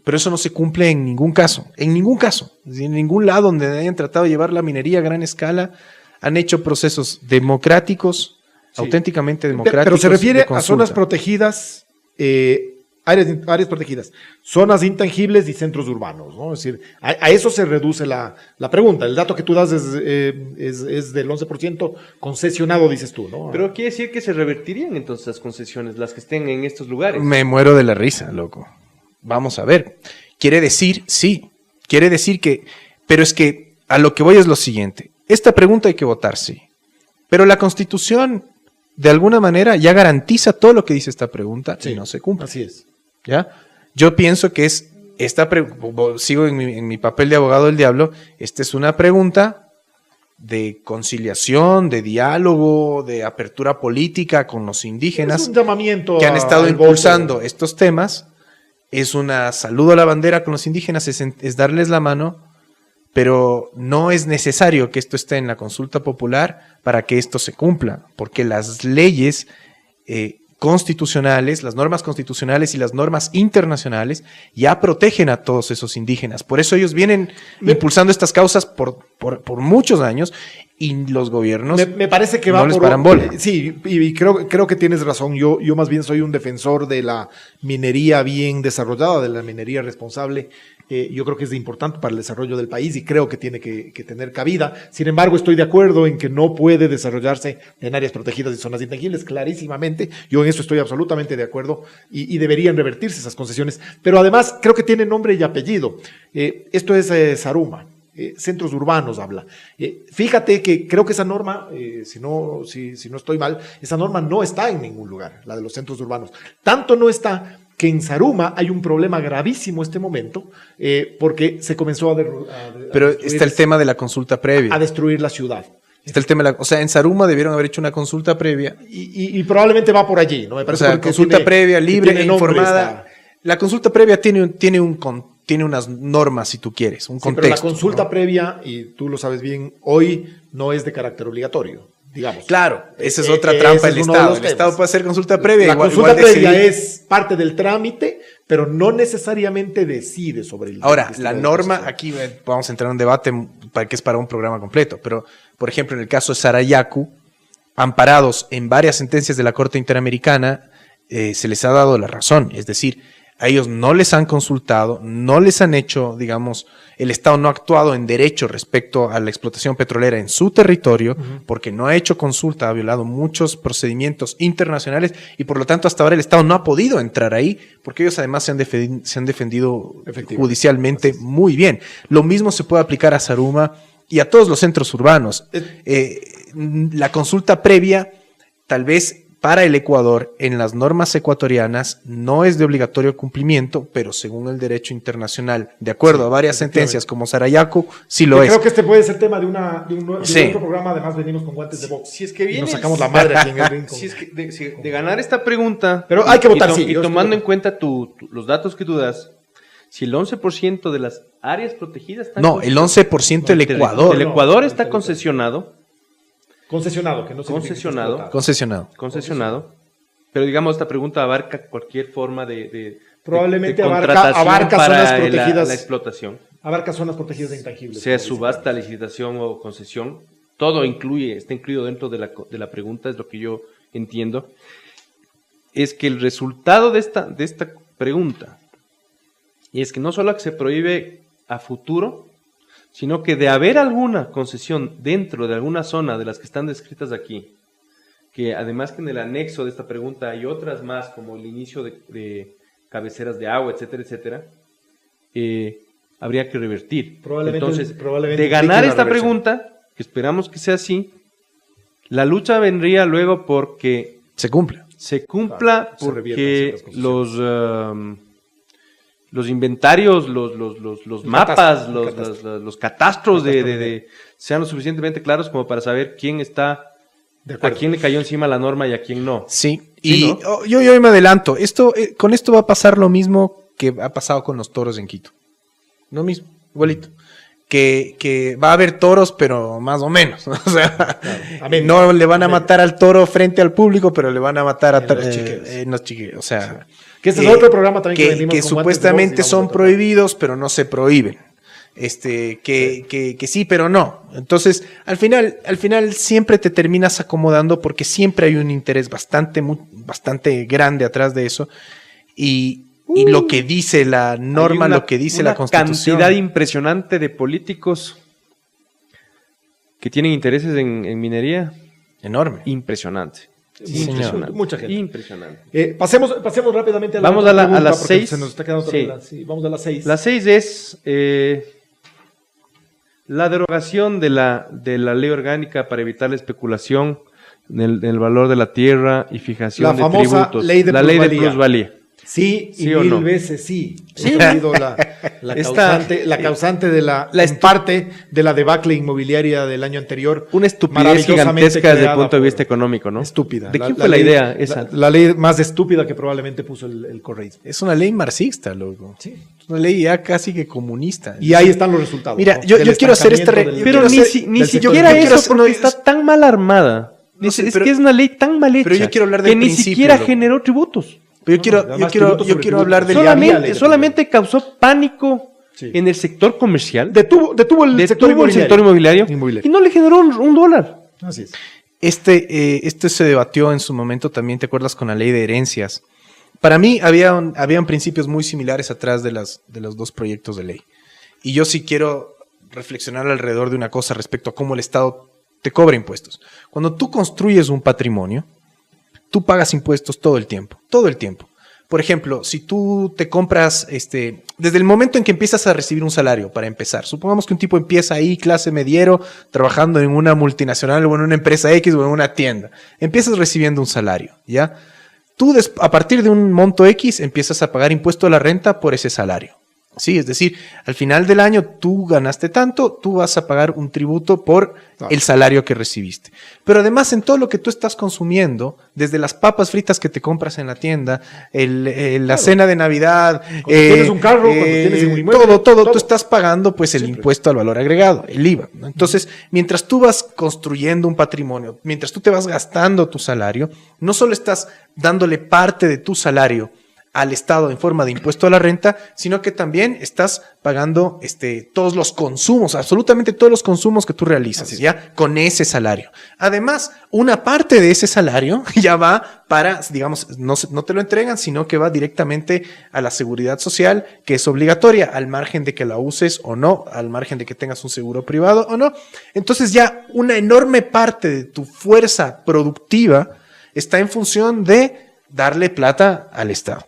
Pero eso no se cumple en ningún caso, en ningún caso. Es decir, en ningún lado donde hayan tratado de llevar la minería a gran escala, han hecho procesos democráticos, auténticamente democráticos. Pero se refiere de a consulta. zonas protegidas, áreas protegidas, zonas intangibles y centros urbanos, ¿no? Es decir, a eso se reduce la pregunta. El dato que tú das es del 11% concesionado, dices tú, ¿no? Pero quiere decir que se revertirían entonces las concesiones, las que estén en estos lugares. Me muero de la risa, loco. Vamos a ver. Quiere decir, sí. Quiere decir que... Pero es que a lo que voy es lo siguiente. Esta pregunta hay que votar sí. Pero la Constitución, de alguna manera, ya garantiza todo lo que dice esta pregunta y no se cumple. Así es. ¿Ya? Yo pienso que es sigo en mi papel de abogado del diablo, esta es una pregunta de conciliación, de diálogo, de apertura política con los indígenas Es un llamamiento que han estado al impulsando voto. estos temas. Es una saludo a la bandera con los indígenas, es darles la mano, pero no es necesario que esto esté en la consulta popular para que esto se cumpla, porque las leyes constitucionales, las normas constitucionales y las normas internacionales ya protegen a todos esos indígenas. Por eso ellos vienen impulsando estas causas por muchos años y los gobiernos Me parece que no va les por paran bola. Sí, y creo que tienes razón. Yo más bien soy un defensor de la minería bien desarrollada, de la minería responsable. Yo creo que es importante para el desarrollo del país y creo que tiene que tener cabida. Sin embargo, estoy de acuerdo en que no puede desarrollarse en áreas protegidas y zonas intangibles, clarísimamente. Yo en eso estoy absolutamente de acuerdo y deberían revertirse esas concesiones. Pero además, creo que tiene nombre y apellido. Esto es Zaruma. Centros urbanos habla. Fíjate que creo que esa norma, si no estoy mal, esa norma no está en ningún lugar, la de los centros urbanos. Tanto no está que en Zaruma hay un problema gravísimo este momento, porque se comenzó Pero está el tema de la consulta previa. a destruir la ciudad. Está el tema o sea, en Zaruma debieron haber hecho una consulta previa. Y probablemente va por allí, ¿no? Me O parece sea, porque consulta tiene- previa, libre tiene e nombre informada. La consulta previa tiene unas normas, si tú quieres, un Sí, pero contexto. la consulta ¿no? previa, y tú lo sabes bien, hoy no es de carácter obligatorio, digamos. Claro, esa es otra trampa ese del es uno de Estado. los El temas. Estado puede hacer consulta previa. La igual consulta previa decidir. es parte del trámite, pero no necesariamente decide sobre el Ahora, este la tipo de norma, cosas. aquí vamos a entrar en un debate que es para un programa completo, pero, por ejemplo, en el caso de Sarayaku, amparados en varias sentencias de la Corte Interamericana, se les ha dado la razón. Es decir, a ellos no les han consultado, no les han hecho, digamos, el Estado no ha actuado en derecho respecto a la explotación petrolera en su territorio, porque no ha hecho consulta, ha violado muchos procedimientos internacionales y por lo tanto hasta ahora el Estado no ha podido entrar ahí, porque ellos además se han defendido Efectivamente. judicialmente muy bien. Lo mismo se puede aplicar a Zaruma y a todos los centros urbanos. La consulta previa, tal vez para el Ecuador, en las normas ecuatorianas, no es de obligatorio cumplimiento, pero según el derecho internacional, de acuerdo a varias sentencias como Sarayaku, sí lo es. Creo que este puede ser tema de un Sí. otro programa, además venimos con guantes de box. Si es que Y vienes, nos sacamos la madre aquí en el rincón. si es que de ganar esta pregunta, Pero hay que votar, sí, y yo tomando estoy- en cuenta los datos que tú das, si el 11% de las áreas protegidas están No, el 11% del Ecuador. El Ecuador está No, concesionado, Concesionado, que no significa que esté explotado. Concesionado. pero digamos esta pregunta abarca cualquier forma de Probablemente de abarca contratación zonas para protegidas. la explotación, Abarca zonas protegidas de intangibles. sea como dice subasta, Carlos. licitación o concesión, todo está incluido dentro de la pregunta, es lo que yo entiendo. Es que el resultado de esta pregunta es que no solo que se prohíbe a futuro, sino que de haber alguna concesión dentro de alguna zona de las que están descritas aquí, que además que en el anexo de esta pregunta hay otras más, como el inicio de cabeceras de agua, etcétera, etcétera, habría que revertir. Entonces, probablemente de ganar implique una esta reversión. pregunta, que esperamos que sea así, la lucha vendría luego porque Se cumple. se cumpla, Claro, se reviertan porque ciertas concesiones. los inventarios, los mapas, los catastros sean lo suficientemente claros como para saber quién está, De a acuerdo. quién le cayó encima la norma y a quién no. Sí, Sí, y ¿no? yo me adelanto. Con esto va a pasar lo mismo que ha pasado con los toros en Quito. Lo mismo, igualito. Que va a haber toros, pero más o menos. O sea, Amén. no le van a Amén. matar al toro frente al público, pero le van a matar a En los chiqueros. en los chiqueros. O sea, Que este es otro programa también que que venimos con guantes de supuestamente box y vamos a son tratar. prohibidos, pero no se prohíben. Que sí, pero no. Entonces, al final siempre te terminas acomodando porque siempre hay un interés bastante grande atrás de eso. Y lo que dice la norma, Hay una- lo que dice una la Constitución. cantidad impresionante de políticos que tienen intereses en minería. Enorme. Impresionante. Sí, Impresionante. Mucha gente. Impresionante. Pasemos rápidamente a la Vamos otra a pregunta, las porque 6. Se nos está quedando Sí. otra sí, vamos a las 6. La 6 es la derogación de la ley orgánica para evitar la especulación en el valor de la tierra y fijación La de famosa tributos. ley de la ley de plusvalía. plusvalía. Sí, ¿Sí y o mil no? veces sí. Sí. Ha sido la causante de en parte de la debacle inmobiliaria del año anterior. Una estupidez maravillosamente gigantesca desde el creada punto de por- vista económico, ¿no? Estúpida. ¿De quién fue la idea esa? La ley más estúpida que probablemente puso el correísmo. Es una ley marxista, loco. Sí. Es una ley ya casi que comunista. Y ahí están los resultados. Mira, ¿no? yo Del quiero hacer esta estancamiento Pero quiero ni, hacer- ni del sector siquiera yo quiero eso, hacer- porque no, está tan mal armada. No sé, es pero- que es una ley tan mal hecha pero yo quiero hablar que del ni principio, siquiera loco. generó tributos. Pero yo además, quiero tributo sobre hablar del tributo. día a día. Solamente causó pánico Sí. en el sector comercial, Detuvo el sector inmobiliario. y no le generó un dólar. Así es. Este se debatió en su momento también, ¿te acuerdas? Con la ley de herencias. Para mí habían principios muy similares atrás de los dos proyectos de ley. Y yo sí quiero reflexionar alrededor de una cosa respecto a cómo el Estado te cobra impuestos. Cuando tú construyes un patrimonio, tú pagas impuestos todo el tiempo, todo el tiempo. Por ejemplo, si tú te compras, desde el momento en que empiezas a recibir un salario, para empezar, supongamos que un tipo empieza ahí, clase mediero, trabajando en una multinacional o en una empresa X o en una tienda, empiezas recibiendo un salario, ¿ya? Tú a partir de un monto X empiezas a pagar impuesto a la renta por ese salario. Sí, es decir, al final del año tú ganaste tanto, tú vas a pagar un tributo por el salario que recibiste. Pero además en todo lo que tú estás consumiendo, desde las papas fritas que te compras en la tienda, la cena de Navidad, Cuando tienes un carro, cuando tienes un inmueble, todo, tú estás pagando pues el impuesto al valor agregado, el IVA, ¿no? Entonces, mientras tú vas construyendo un patrimonio, mientras tú te vas gastando tu salario, no solo estás dándole parte de tu salario al Estado en forma de impuesto a la renta, sino que también estás pagando todos los consumos, absolutamente todos los consumos que tú realizas, ya con ese salario. Además, una parte de ese salario ya va para, digamos, no te lo entregan, sino que va directamente a la seguridad social, que es obligatoria, al margen de que la uses o no, al margen de que tengas un seguro privado o no. Entonces ya una enorme parte de tu fuerza productiva está en función de darle plata al Estado.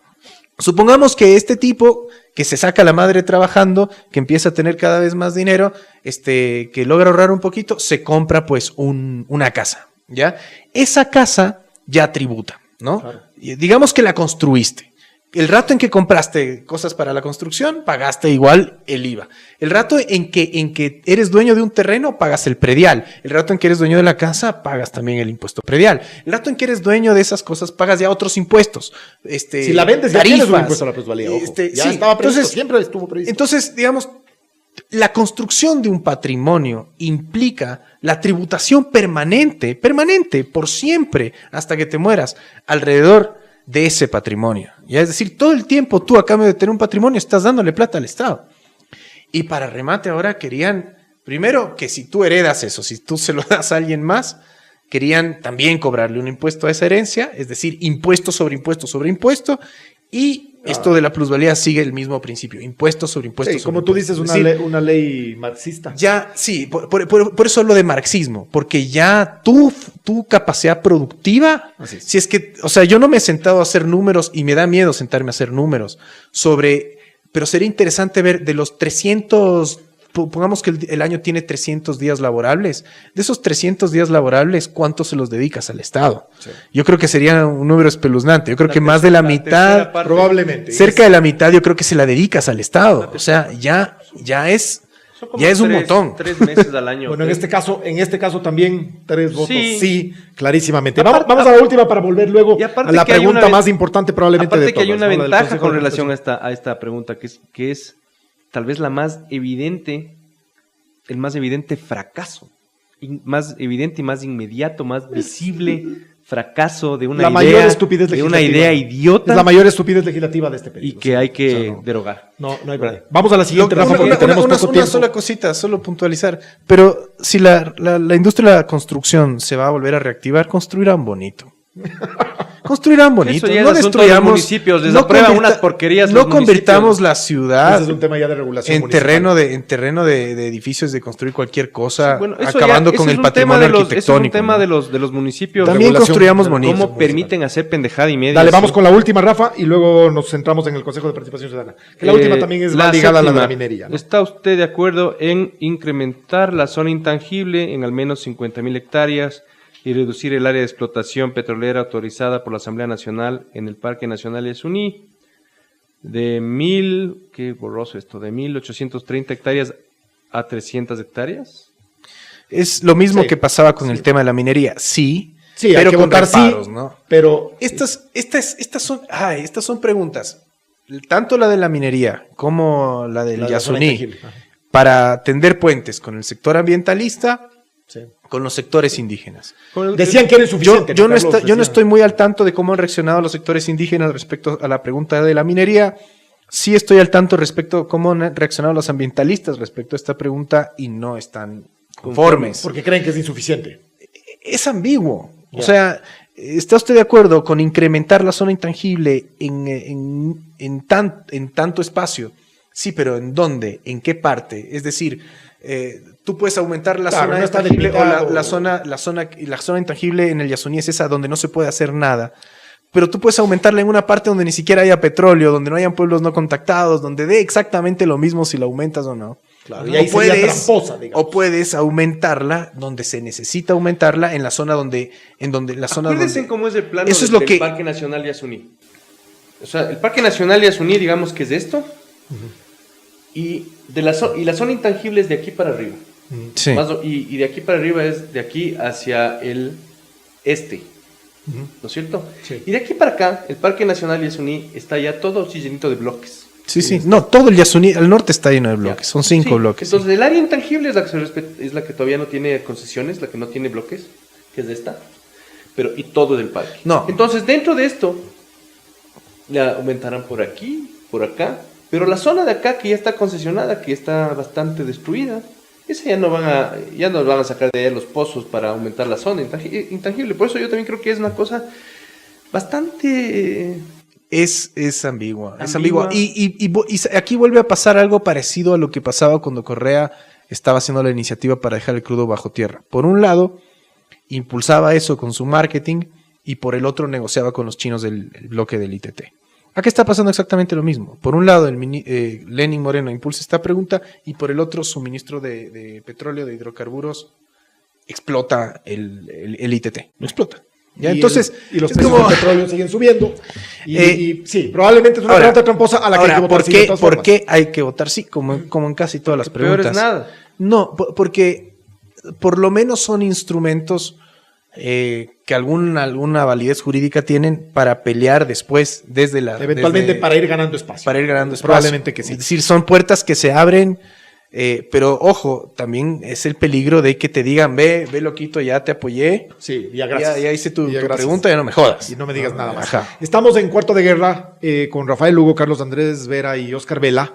Supongamos que este tipo que se saca la madre trabajando, que empieza a tener cada vez más dinero, que logra ahorrar un poquito, se compra pues una casa, ¿ya? Esa casa ya tributa, ¿no? Claro. Digamos que la construiste. El rato en que compraste cosas para la construcción, pagaste igual el IVA. El rato en que eres dueño de un terreno, pagas el predial. El rato en que eres dueño de la casa, pagas también el impuesto predial. El rato en que eres dueño de esas cosas, pagas ya otros impuestos. Si la vendes, ya tienes un impuesto a la plusvalía. Ojo. Ya sí, estaba previsto, entonces, siempre estuvo previsto. Entonces, digamos, la construcción de un patrimonio implica la tributación permanente, por siempre, hasta que te mueras, alrededor de ese patrimonio. Ya, es decir, todo el tiempo tú, a cambio de tener un patrimonio, estás dándole plata al Estado. Y para remate ahora querían, primero, que si tú heredas eso, si tú se lo das a alguien más, querían también cobrarle un impuesto a esa herencia, es decir, impuesto sobre impuesto sobre impuesto, y esto de la plusvalía sigue el mismo principio, impuesto sobre impuesto Sí, sobre como tú impuesto. dices, una ley marxista. Ya, sí, por eso hablo de marxismo, porque ya tu capacidad productiva, si es que, o sea, yo no me he sentado a hacer números y me da miedo sentarme a hacer números pero sería interesante ver de los 300, pongamos que el año tiene 300 días laborables, de esos 300 días laborables, ¿cuántos se los dedicas al Estado? Sí. Yo creo que sería un número espeluznante, yo creo que más de la mitad, probablemente. Cerca de la mitad yo creo que se la dedicas al Estado, o sea, ya es un montón. 3 meses al año. Bueno, en este caso también 3 votos, sí clarísimamente. Vamos a la última para volver luego a la pregunta más importante probablemente de todas. Aparte que hay una ventaja con relación a esta pregunta, que es tal vez la más evidente, el más evidente fracaso, más evidente y más inmediato, más visible fracaso de una mayor estupidez de legislativa. una idea idiota. Es la mayor estupidez legislativa de este periodo. Y que hay que derogar. No hay problema. Vamos a la siguiente, Rafa, porque tenemos poco tiempo. Una sola cosita, solo puntualizar. Pero si la industria de la construcción se va a volver a reactivar, construirán bonito. Construirán bonito. Eso ya no es asunto de los municipios, les aprueban unas porquerías. No convirtamos la ciudad Ese es un tema ya de regulación en terreno de edificios, de construir cualquier cosa, bueno, acabando con el patrimonio arquitectónico. Es un tema de los municipios. También construyamos bonito. ¿Cómo permiten hacer pendejada y media? Dale, vamos con la última, Rafa, y luego nos centramos en el Consejo de Participación Ciudadana. Que la última también es más ligada a la de la minería, ¿no? ¿Está usted de acuerdo en incrementar la zona intangible en al menos 50,000 hectáreas y reducir el área de explotación petrolera autorizada por la Asamblea Nacional en el Parque Nacional Yasuní? qué borroso esto, de 1.830 hectáreas a 300 hectáreas. Es lo mismo Sí, que pasaba con el tema de la minería, sí, Sí, pero hay que con votar reparos, sí, ¿no? pero Estas son preguntas, tanto la de la minería como la del la de la zona Yasuní, intangible. Ajá. para tender puentes con el sector ambientalista, Sí. con los sectores indígenas. Decían que era insuficiente. Yo no Carlos? estoy muy al tanto de cómo han reaccionado los sectores indígenas respecto a la pregunta de la minería. Sí estoy al tanto respecto a cómo han reaccionado los ambientalistas respecto a esta pregunta y no están conformes. Porque creen que es insuficiente. Es ambiguo. Ya. O sea, ¿está usted de acuerdo con incrementar la zona intangible en tanto espacio? Sí, pero ¿en dónde? ¿En qué parte? Es decir, tú puedes aumentar la Claro, zona no está intangible o delimitado. la zona intangible en el Yasuní es esa donde no se puede hacer nada. Pero tú puedes aumentarla en una parte donde ni siquiera haya petróleo, donde no hayan pueblos no contactados, donde dé exactamente lo mismo si la aumentas o no. Claro, y ahí sería tramposa, digamos. O puedes aumentarla donde se necesita aumentarla en la zona donde Acuérdense cómo es el plano Eso es del lo que Parque Nacional Yasuní. O sea, el Parque Nacional Yasuní, digamos que es esto, y la zona intangible es de aquí para arriba. sí. Y de aquí para arriba es de aquí hacia el este, ¿no es cierto? Sí. Y de aquí para acá, el Parque Nacional Yasuní está ya todo llenito de bloques. Sí. No, todo el Yasuní al norte está lleno de bloques. Son 5 Sí, bloques. Entonces, el área intangible es la que es la que todavía no tiene concesiones, la que no tiene bloques, que es de esta. Pero, y todo del parque. No. Entonces, dentro de esto, la aumentarán por aquí, por acá. Pero la zona de acá, que ya está concesionada, que está bastante destruida, esa ya no van a sacar de ahí los pozos para aumentar la zona intangible. Por eso yo también creo que es una cosa bastante... Es ambigua. Es ambigua. Y aquí vuelve a pasar algo parecido a lo que pasaba cuando Correa estaba haciendo la iniciativa para dejar el crudo bajo tierra. Por un lado, impulsaba eso con su marketing y por el otro negociaba con los chinos del bloque del ITT. Acá está pasando exactamente lo mismo. Por un lado, Lenín Moreno impulsa esta pregunta y por el otro, su ministro de petróleo, de hidrocarburos, explota el ITT. Lo explota. ¿Ya? Entonces, y los es precios como- del petróleo siguen subiendo. Y sí, probablemente es una ahora, pregunta tramposa a la que hay que votar sí de todas ¿por formas. qué hay que votar sí? Como en casi todas las Peor preguntas. es nada. No, porque por lo menos son instrumentos que alguna validez jurídica tienen para pelear después Eventualmente para ir ganando espacio. para ir ganando espacio. Probablemente que sí. Es decir, son puertas que se abren, pero ojo, también es el peligro de que te digan, ve loquito, ya te apoyé, Sí, ya gracias. ya hice tu Ya, gracias. pregunta, ya no me jodas. Y no me digas nada más. Ajá. Estamos en Cuarto de Guerra con Rafael Lugo, Carlos Andrés Vera y Oscar Vela,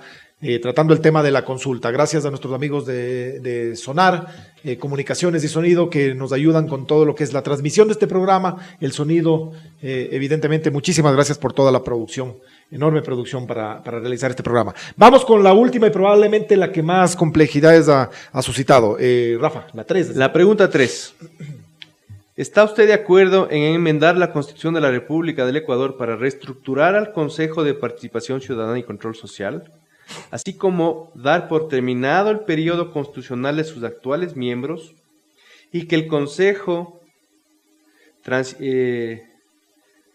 tratando el tema de la consulta. Gracias a nuestros amigos de Sonar, Comunicaciones y Sonido, que nos ayudan con todo lo que es la transmisión de este programa, el sonido. Evidentemente, muchísimas gracias por toda la producción, enorme producción para realizar este programa. Vamos con la última y probablemente la que más complejidades ha suscitado. Rafa, la 3. La pregunta 3. ¿Está usted de acuerdo en enmendar la Constitución de la República del Ecuador para reestructurar al Consejo de Participación Ciudadana y Control Social, así como dar por terminado el periodo constitucional de sus actuales miembros y que el Consejo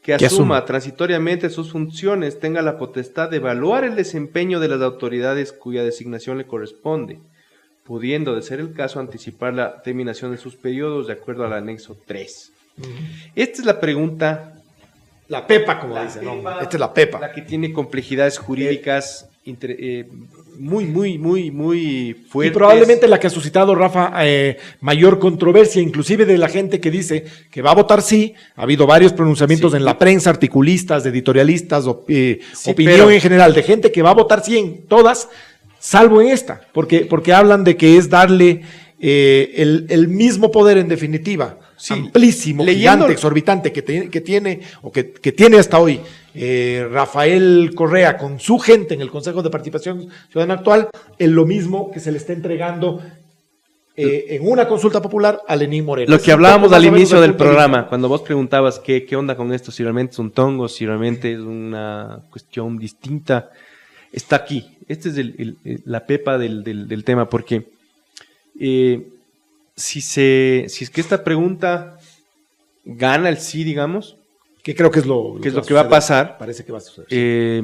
que asuma transitoriamente sus funciones tenga la potestad de evaluar el desempeño de las autoridades cuya designación le corresponde, pudiendo, de ser el caso, anticipar la terminación de sus periodos de acuerdo al anexo 3. Esta es la pregunta, La Pepa, como dicen. ¿No? Esta es la Pepa. la que tiene complejidades jurídicas muy fuertes. Y probablemente la que ha suscitado, Rafa, mayor controversia, inclusive de la gente que dice que va a votar sí. Ha habido varios pronunciamientos Sí. en la prensa, articulistas, editorialistas, Sí, opinión pero- en general, de gente que va a votar sí en todas, salvo en esta, porque hablan de que es darle el mismo poder en definitiva, Sí. amplísimo, Leyendo- gigante, exorbitante, que tiene hasta hoy Rafael Correa con su gente en el Consejo de Participación Ciudadana actual, es lo mismo que se le está entregando en una consulta popular a Lenín Moreno. Lo Es que un hablábamos poco más al o menos inicio el del punto de programa, vista. cuando vos preguntabas qué onda con esto, si realmente es un tongo, si realmente es una cuestión distinta, está aquí. Esta es la pepa del tema, porque si es que esta pregunta gana el sí, digamos, Que creo que es lo que es lo que va a suceder. pasar, Parece que va a suceder.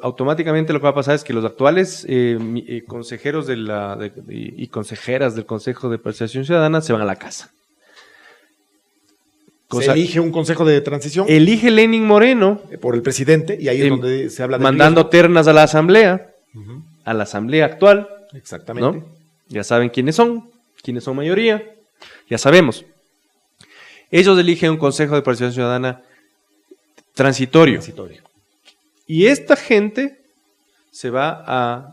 automáticamente lo que va a pasar es que los actuales consejeros y consejeras del Consejo de Participación Ciudadana se van a la casa. Se elige un consejo de transición Elige Lenin Moreno por el presidente y ahí es donde se habla de mandando ternas a la asamblea actual. Exactamente. ¿No? Ya saben quiénes son mayoría, ya sabemos. Ellos eligen un Consejo de Participación Ciudadana transitorio. Y esta gente se va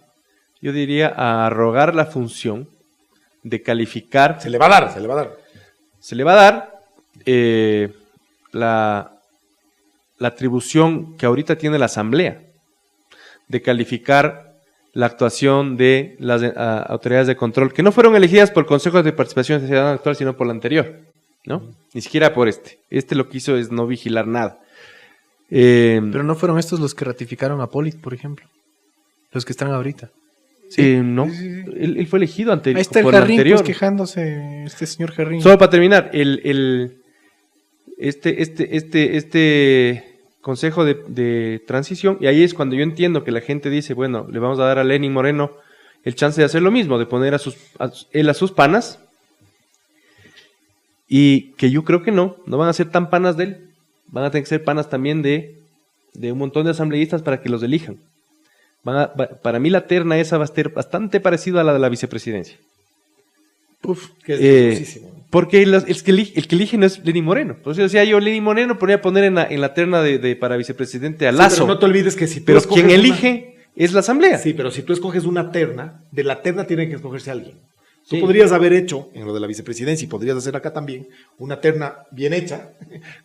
yo diría, a arrogar la función de calificar. Se le va a dar. Se le va a dar la atribución que ahorita tiene la Asamblea de calificar la actuación de las autoridades de control, que no fueron elegidas por el Consejo de Participación Ciudadana actual, sino por la anterior, ¿no? Ni siquiera por este. Este lo que hizo es no vigilar nada. Pero no fueron estos los que ratificaron a Polit, por ejemplo. Los que están ahorita. No. Él fue elegido Ahí está el por Jarrín, anterior. pues, quejándose, este señor Jarrín. Solo para terminar, este consejo de transición, y ahí es cuando yo entiendo que la gente dice, bueno, le vamos a dar a Lenin Moreno el chance de hacer lo mismo, de poner a sus panas, y que yo creo que no van a ser tan panas de él, van a tener que ser panas también de un montón de asambleístas para que los elijan. Para mí la terna esa va a ser bastante parecida a la de la vicepresidencia. Que es difícil. Porque el que elige no es Lenin Moreno. Por eso decía yo, Lenin Moreno podría poner en la terna para vicepresidente a Lazo. Pero no te olvides que si tú pero escoges quien elige es la asamblea. Sí, pero si tú escoges una terna, de la terna tiene que escogerse alguien. Tú podrías haber hecho, en lo de la vicepresidencia, y podrías hacer acá también, una terna bien hecha,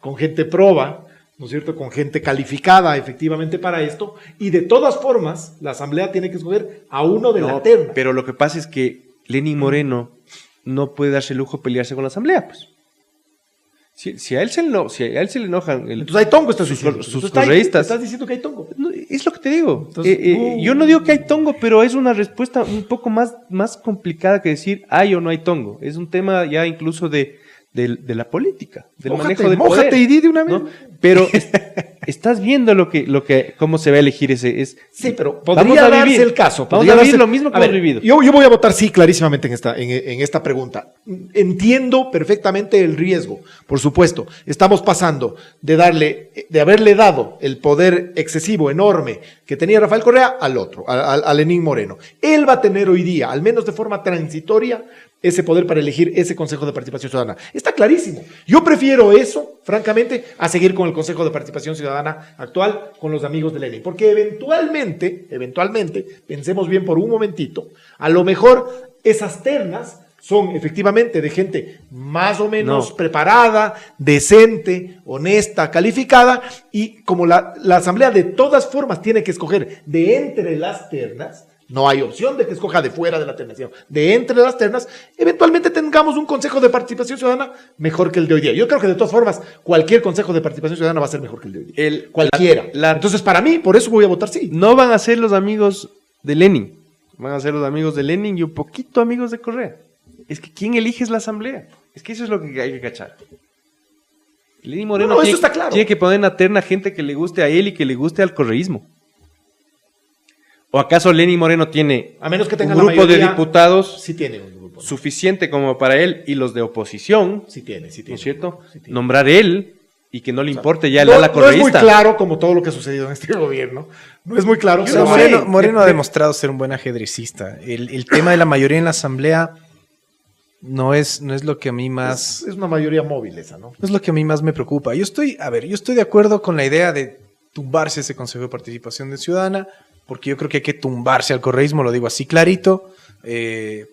con gente proba, ¿no es cierto?, con gente calificada efectivamente para esto, y de todas formas, la asamblea tiene que escoger a uno de la terna. Pero lo que pasa es que Lenin Moreno no puede darse el lujo de pelearse con la asamblea, pues. Si a él se le enojan... Entonces hay tongo, estás diciendo. Sus correístas. Estás diciendo que hay tongo. No, es lo que te digo. Entonces, yo no digo que hay tongo, pero es una respuesta un poco más complicada que decir hay o no hay tongo. Es un tema ya incluso de la política, del manejo del poder. Y di de una vez. ¿No? Pero estás viendo cómo se va a elegir ese. Sí, pero podría darse el caso. Vamos a vivir lo mismo que hemos vivido. Yo voy a votar sí clarísimamente en esta pregunta. Entiendo perfectamente el riesgo, por supuesto. Estamos pasando de haberle dado el poder excesivo, enorme, que tenía Rafael Correa al otro, a Lenín Moreno. Él va a tener hoy día, al menos de forma transitoria, ese poder para elegir ese Consejo de Participación Ciudadana. Está clarísimo. Yo prefiero eso, francamente, a seguir con el Consejo de Participación Ciudadana actual, con los amigos de Lenin. Porque eventualmente, pensemos bien por un momentito, a lo mejor esas ternas son efectivamente de gente más o menos preparada, decente, honesta, calificada, y como la Asamblea de todas formas tiene que escoger de entre las ternas, no hay opción de que escoja de fuera de la ternación, de entre las ternas, eventualmente tengamos un Consejo de Participación Ciudadana mejor que el de hoy día. Yo creo que de todas formas, cualquier Consejo de Participación Ciudadana va a ser mejor que el de hoy día. Cualquiera. Entonces, para mí, por eso voy a votar sí. No van a ser los amigos de Lenin, van a ser los amigos de Lenin y un poquito amigos de Correa. Es que ¿quién elige es la asamblea? Es que eso es lo que hay que cachar. Lenin Moreno eso está claro. Tiene que poner en la terna gente que le guste a él y que le guste al correísmo. ¿O acaso Lenin Moreno tiene a menos que tenga un grupo de diputados sí tiene un grupo, suficiente como para él y los de oposición? Sí tiene. ¿No es cierto? Sí tiene. Nombrar él y que no le importe ya el ala correísta. No es muy claro como todo lo que ha sucedido en este gobierno. No es muy claro. Moreno ha demostrado ser un buen ajedrecista. El tema de la mayoría en la asamblea no es lo que a mí más... Es una mayoría móvil esa, ¿no? No es lo que a mí más me preocupa. Yo estoy de acuerdo con la idea de tumbarse ese Consejo de Participación Ciudadana, porque yo creo que hay que tumbarse al correísmo, lo digo así clarito,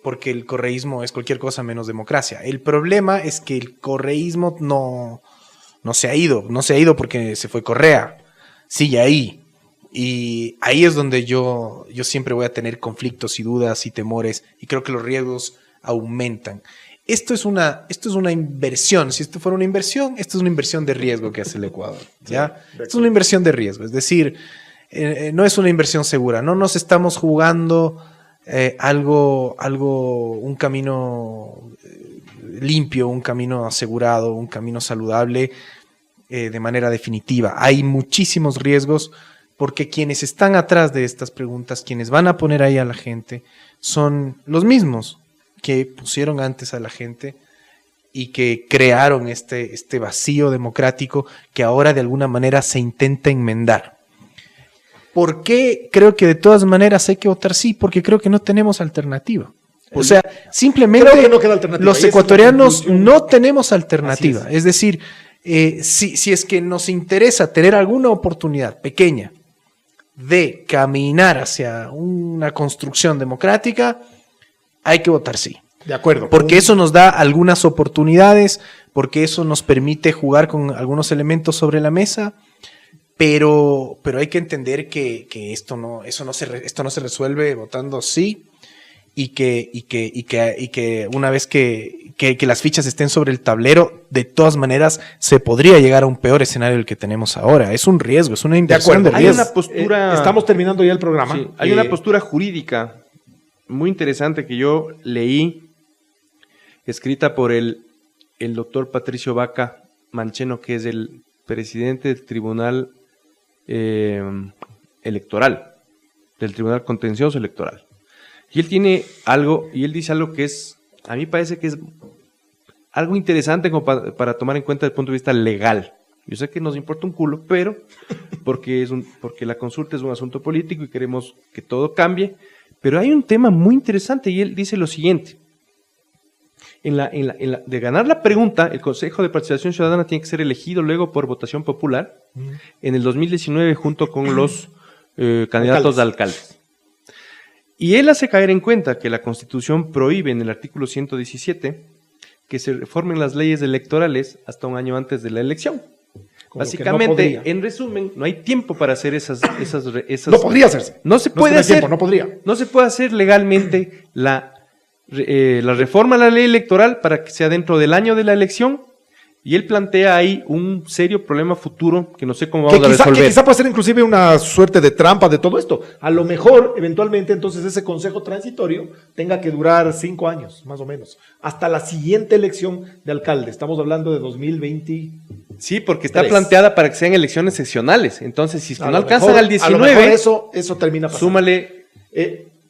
porque el correísmo es cualquier cosa menos democracia. El problema es que el correísmo no se ha ido porque se fue Correa, sigue ahí. Y ahí es donde yo siempre voy a tener conflictos y dudas y temores, y creo que los riesgos aumentan. Esto es una inversión. Si esto fuera una inversión, esto es una inversión de riesgo que hace el Ecuador, ¿ya? Esto es una inversión de riesgo, es decir, no es una inversión segura. No nos estamos jugando un camino limpio, un camino asegurado, un camino saludable de manera definitiva. Hay muchísimos riesgos porque quienes están atrás de estas preguntas, quienes van a poner ahí a la gente, son los mismos que pusieron antes a la gente y que crearon este vacío democrático que ahora de alguna manera se intenta enmendar. ¿Por qué creo que de todas maneras hay que votar sí? Porque creo que no tenemos alternativa. O sea, simplemente Creo que no queda alternativa. los Y esa es la ecuatorianos conclusión. no tenemos alternativa. Así Es decir, si es que nos interesa tener alguna oportunidad pequeña de caminar hacia una construcción democrática, hay que votar sí. De acuerdo. Porque eso nos da algunas oportunidades, porque eso nos permite jugar con algunos elementos sobre la mesa, pero hay que entender que esto no se resuelve votando sí, y que una vez que las fichas estén sobre el tablero, de todas maneras se podría llegar a un peor escenario del que tenemos ahora. Es un riesgo, es una inversión de acuerdo. Hay riesgo. una postura... Estamos terminando ya el programa. Sí, hay una postura jurídica muy interesante que yo leí, escrita por el doctor Patricio Vaca Mancheno, que es el presidente del Tribunal Electoral, del Tribunal Contencioso Electoral. Y él tiene algo, y él dice algo que es, a mí parece que es algo interesante como para tomar en cuenta desde el punto de vista legal. Yo sé que nos importa un culo, pero porque la consulta es un asunto político y queremos que todo cambie, pero hay un tema muy interesante y él dice lo siguiente. De ganar la pregunta, el Consejo de Participación Ciudadana tiene que ser elegido luego por votación popular en el 2019 junto con los candidatos a alcaldes. Y él hace caer en cuenta que la Constitución prohíbe en el artículo 117 que se reformen las leyes electorales hasta un año antes de la elección. Como Básicamente, que no en resumen, no hay tiempo para hacer esas No podría hacerse. No se No puede tiene hacer. tiempo, no podría. No se puede hacer legalmente la reforma a la ley electoral para que sea dentro del año de la elección, y él plantea ahí un serio problema futuro que no sé cómo vamos a resolver. Que quizá puede ser inclusive una suerte de trampa de todo esto. A lo mejor, eventualmente, entonces ese consejo transitorio tenga que durar 5 años, más o menos, hasta la siguiente elección de alcalde. Estamos hablando de 2020. Sí, porque está 3. planteada para que sean elecciones seccionales. Entonces, si es que A no lo alcanzan mejor- al 19, a lo mejor eso termina pasando. súmale,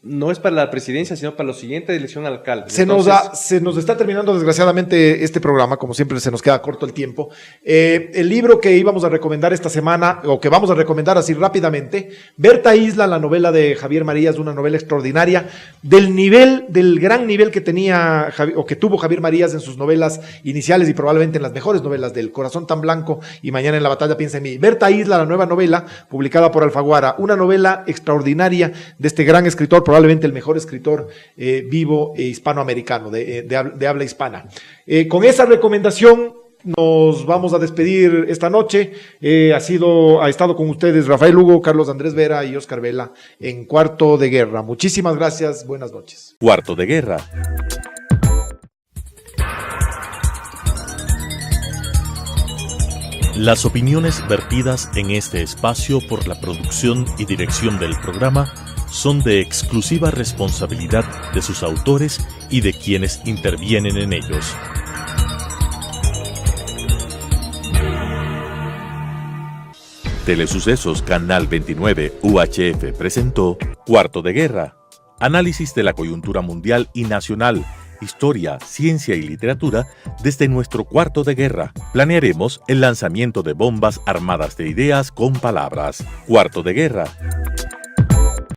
no es para la presidencia, sino para la siguiente elección al alcalde. Se nos está terminando desgraciadamente este programa, como siempre se nos queda corto el tiempo. El libro que íbamos a recomendar esta semana, o que vamos a recomendar así rápidamente, Berta Isla, la novela de Javier Marías, una novela extraordinaria, del gran nivel que tenía o que tuvo Javier Marías en sus novelas iniciales y probablemente en las mejores novelas del Corazón tan blanco y Mañana en la batalla piensa en mí. Berta Isla, la nueva novela, publicada por Alfaguara, una novela extraordinaria de este gran escritor, probablemente el mejor escritor vivo e hispanoamericano, de habla hispana. Con esa recomendación nos vamos a despedir esta noche. Ha estado con ustedes Rafael Hugo, Carlos Andrés Vera y Oscar Vela en Cuarto de Guerra. Muchísimas gracias, buenas noches. Cuarto de Guerra. Las opiniones vertidas en este espacio por la producción y dirección del programa son de exclusiva responsabilidad de sus autores y de quienes intervienen en ellos. Telesucesos Canal 29 UHF presentó Cuarto de Guerra. Análisis de la coyuntura mundial y nacional, historia, ciencia y literatura desde nuestro Cuarto de Guerra. Planearemos el lanzamiento de bombas armadas de ideas con palabras. Cuarto de Guerra.